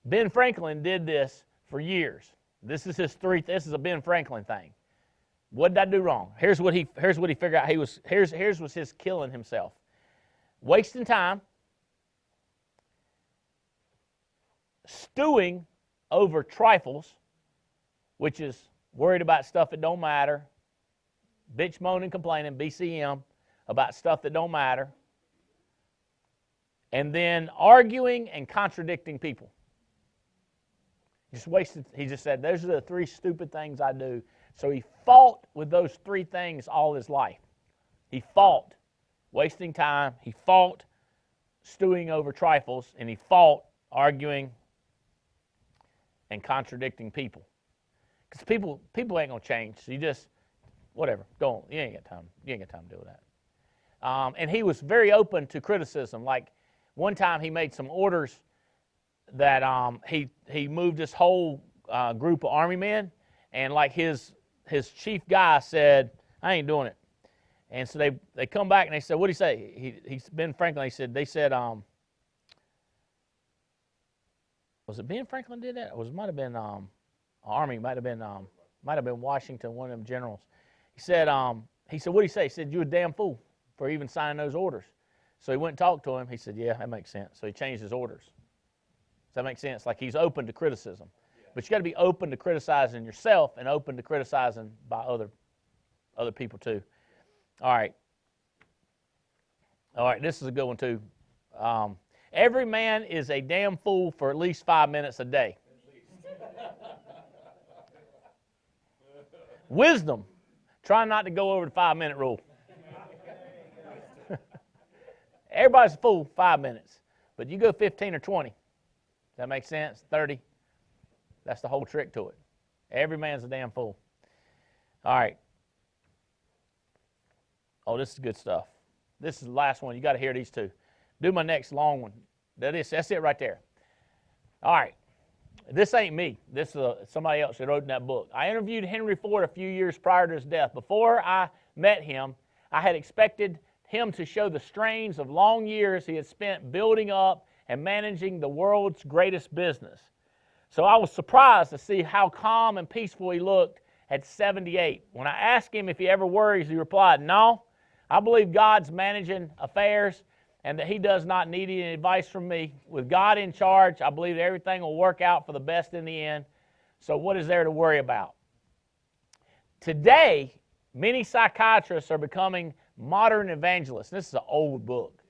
Speaker 2: Ben Franklin did this for years. This is a Ben Franklin thing. What did I do wrong? Here's what he figured out. Here's was his killing himself. Wasting time, stewing over trifles, which is worried about stuff that don't matter, bitch, moaning, complaining, BCM, about stuff that don't matter, and then arguing and contradicting people. He just said, those are the three stupid things I do. So he fought with those three things all his life. He fought wasting time, he fought stewing over trifles, and he fought arguing and contradicting people. Because people ain't going to change. So you just, whatever, go on. You ain't got time to deal with that. And he was very open to criticism. Like one time he made some orders that he moved this whole group of army men, and like his chief guy said, I ain't doing it. And so they come back and they said, what did he say? He's Ben Franklin. They said, was it Ben Franklin did that? Or might have been Army, might have been Washington, one of them generals. He said, what did he say? He said, you a damn fool for even signing those orders. So he went and talked to him. He said, yeah, that makes sense. So he changed his orders. Does that make sense? Like he's open to criticism. But you got to be open to criticizing yourself and open to criticizing by other people too. All right, this is a good one too. Every man is a damn fool for at least 5 minutes a day. Wisdom, try not to go over the 5-minute rule. Everybody's a fool 5 minutes, but you go 15 or 20. Does that make sense? 30. That's the whole trick to it. Every man's a damn fool. All right. Oh, this is good stuff. This is the last one. You got to hear these two. Do my next long one. That's it right there. All right. This ain't me. This is somebody else that wrote in that book. I interviewed Henry Ford a few years prior to his death. Before I met him, I had expected him to show the strains of long years he had spent building up and managing the world's greatest business. So I was surprised to see how calm and peaceful he looked at 78. When I asked him if he ever worries, he replied, no, I believe God's managing affairs and that he does not need any advice from me. With God in charge, I believe everything will work out for the best in the end. So what is there to worry about? Today, many psychiatrists are becoming modern evangelists. This is an old book.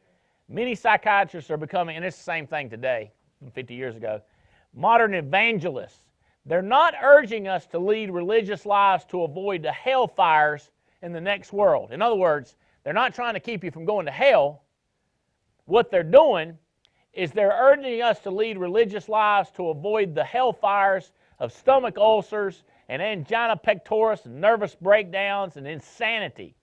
Speaker 2: Many psychiatrists are becoming, and it's the same thing today, 50 years ago, modern evangelists. They're not urging us to lead religious lives to avoid the hellfires in the next world. In other words, they're not trying to keep you from going to hell. What they're doing is they're urging us to lead religious lives to avoid the hellfires of stomach ulcers and angina pectoris and nervous breakdowns and insanity.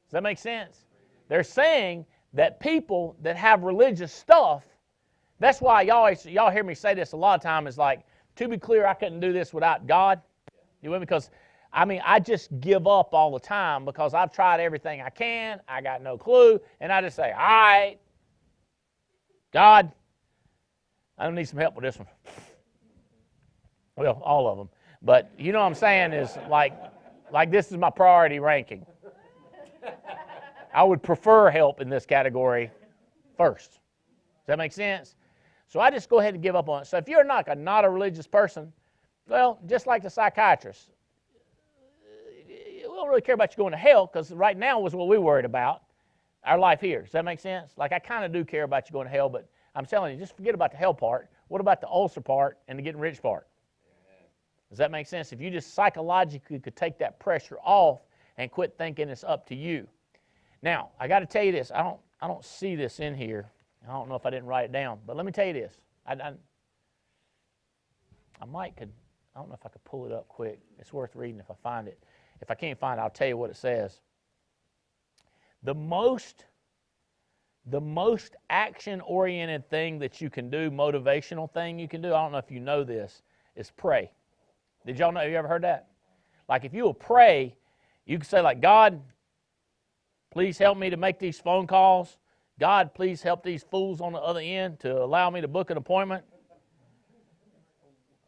Speaker 2: Does that make sense? They're saying that people that have religious stuff, that's why y'all hear me say this a lot of times, is like, to be clear, I couldn't do this without God. You with me? Because I just give up all the time because I've tried everything I can. I got no clue. And I just say, all right, God, I don't need some help with this one. Well, all of them. But you know what I'm saying is like this is my priority ranking. I would prefer help in this category first. Does that make sense? So I just go ahead and give up on it. So if you're not a religious person, well, just like the psychiatrist, we don't really care about you going to hell because right now was what we worried about, our life here. Does that make sense? Like I kind of do care about you going to hell, but I'm telling you, just forget about the hell part. What about the ulcer part and the getting rich part? Does that make sense? If you just psychologically could take that pressure off and quit thinking it's up to you. Now, I got to tell you this. I don't see this in here. I don't know if I didn't write it down, but let me tell you this. I I don't know if I could pull it up quick. It's worth reading if I find it. If I can't find it, I'll tell you what it says. The most action-oriented thing that you can do, motivational thing you can do, I don't know if you know this, is pray. Did y'all know? Have you ever heard that? Like if you will pray, you can say like, God, please help me to make these phone calls. God, please help these fools on the other end to allow me to book an appointment.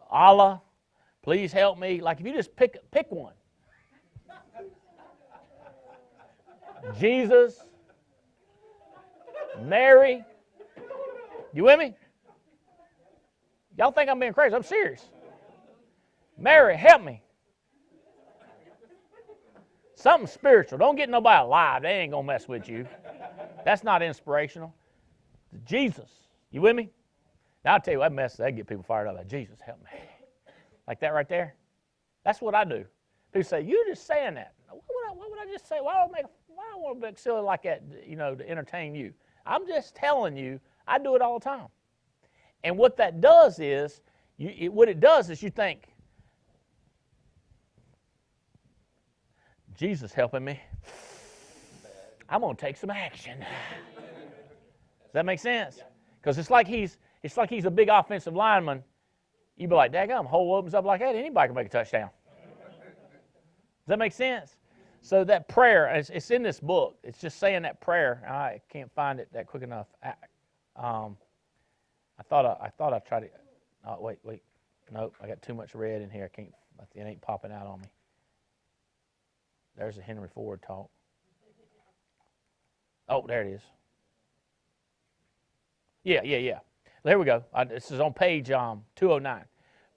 Speaker 2: Allah, please help me. Like if you just pick one. Jesus, Mary, you with me? Y'all think I'm being crazy? I'm serious. Mary, help me. Something spiritual. Don't get nobody alive. They ain't going to mess with you. That's not inspirational. Jesus, you with me? Now I'll tell you, that get people fired up. Like, Jesus, help me. Like that right there. That's what I do. People say, you just saying that. What would I just say? Why do I want to be silly like that, to entertain you? I'm just telling you, I do it all the time. And what that does is, you think, Jesus helping me. I'm going to take some action. Does that make sense? Because it's like he's a big offensive lineman. You'd be like, daggum, hole opens up like that. Anybody can make a touchdown. Does that make sense? So that prayer, it's in this book. It's just saying that prayer. I can't find it that quick enough. I thought I tried to. Oh, wait. Nope, I got too much red in here. It ain't popping out on me. There's a Henry Ford talk. Oh, there it is. Yeah. There we go. This is on page 209.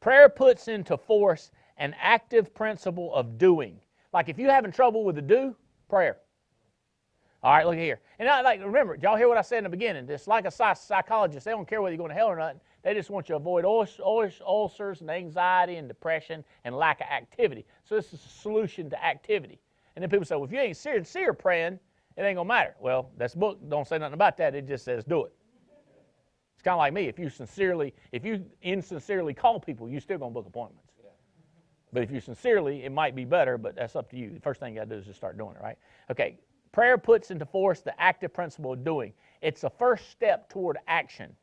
Speaker 2: Prayer puts into force an active principle of doing. Like if you're having trouble with the do, prayer. All right, look here. And remember, y'all hear what I said in the beginning. It's like a psychologist. They don't care whether you're going to hell or not. They just want you to avoid ulcers and anxiety and depression and lack of activity. So this is a solution to activity. And then people say, well, if you ain't sincere praying, it ain't going to matter. Well, this book don't say nothing about that. It just says do it. It's kind of like me. If you insincerely call people, you're still going to book appointments. But if you sincerely, it might be better, but that's up to you. The first thing you got to do is just start doing it, right? Okay, prayer puts into force the active principle of doing. It's the first step toward action.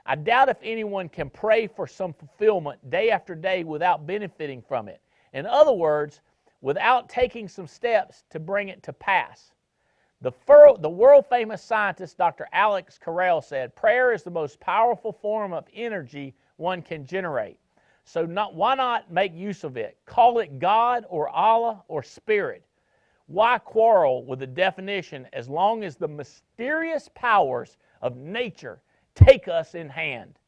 Speaker 2: I doubt if anyone can pray for some fulfillment day after day without benefiting from it. In other words, without taking some steps to bring it to pass. The world-famous scientist, Dr. Alex Carrel, said, prayer is the most powerful form of energy one can generate. So why not make use of it? Call it God or Allah or Spirit. Why quarrel with the definition as long as the mysterious powers of nature take us in hand?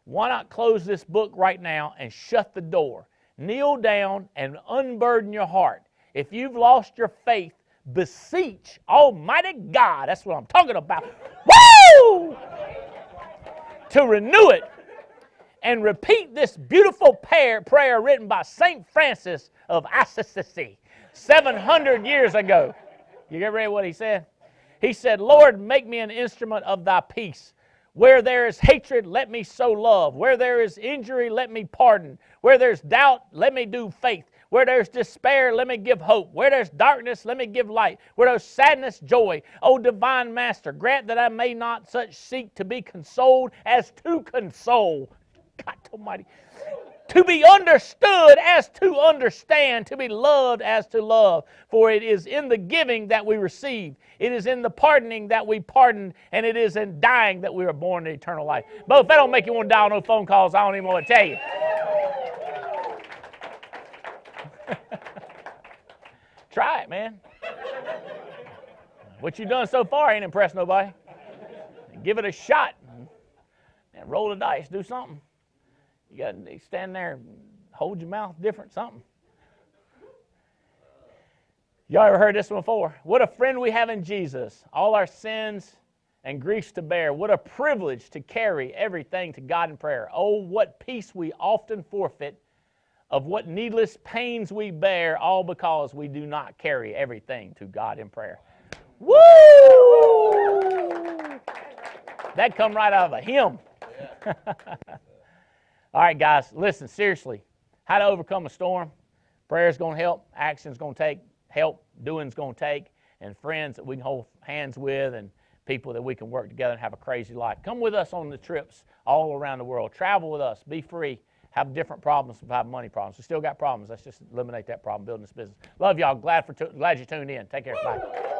Speaker 2: Why not close this book right now and shut the door? Kneel down and unburden your heart. If you've lost your faith, beseech Almighty God, that's what I'm talking about, woo! To renew it. And repeat this beautiful prayer written by St. Francis of Assisi 700 years ago. You get ready what he said? He said, Lord, make me an instrument of thy peace. Where there is hatred, let me sow love. Where there is injury, let me pardon. Where there's doubt, let me do faith. Where there's despair, let me give hope. Where there's darkness, let me give light. Where there's sadness, joy. O divine Master, grant that I may not such seek to be consoled as to console. God Almighty. To be understood as to understand, to be loved as to love. For it is in the giving that we receive. It is in the pardoning that we pardon, and it is in dying that we are born to eternal life. But if that don't make you want to dial no phone calls, I don't even want to tell you. Try it, man. What you done so far ain't impressed nobody. Give it a shot. And roll the dice, do something. You got to stand there and hold your mouth different, something. Y'all ever heard this one before? What a friend we have in Jesus. All our sins and griefs to bear. What a privilege to carry everything to God in prayer. Oh, what peace we often forfeit. Of what needless pains we bear, all because we do not carry everything to God in prayer. Woo! That come right out of a hymn. All right, guys, listen, seriously. how to overcome a storm. Prayer's going to help. Action's going to take help. Doing's going to take. And friends that we can hold hands with, and people that we can work together and have a crazy life. Come with us on the trips all around the world. Travel with us. Be free. Have different problems. Have money problems. We still got problems. Let's just eliminate that problem, building this business. Love y'all. Glad you tuned in. Take care. Bye.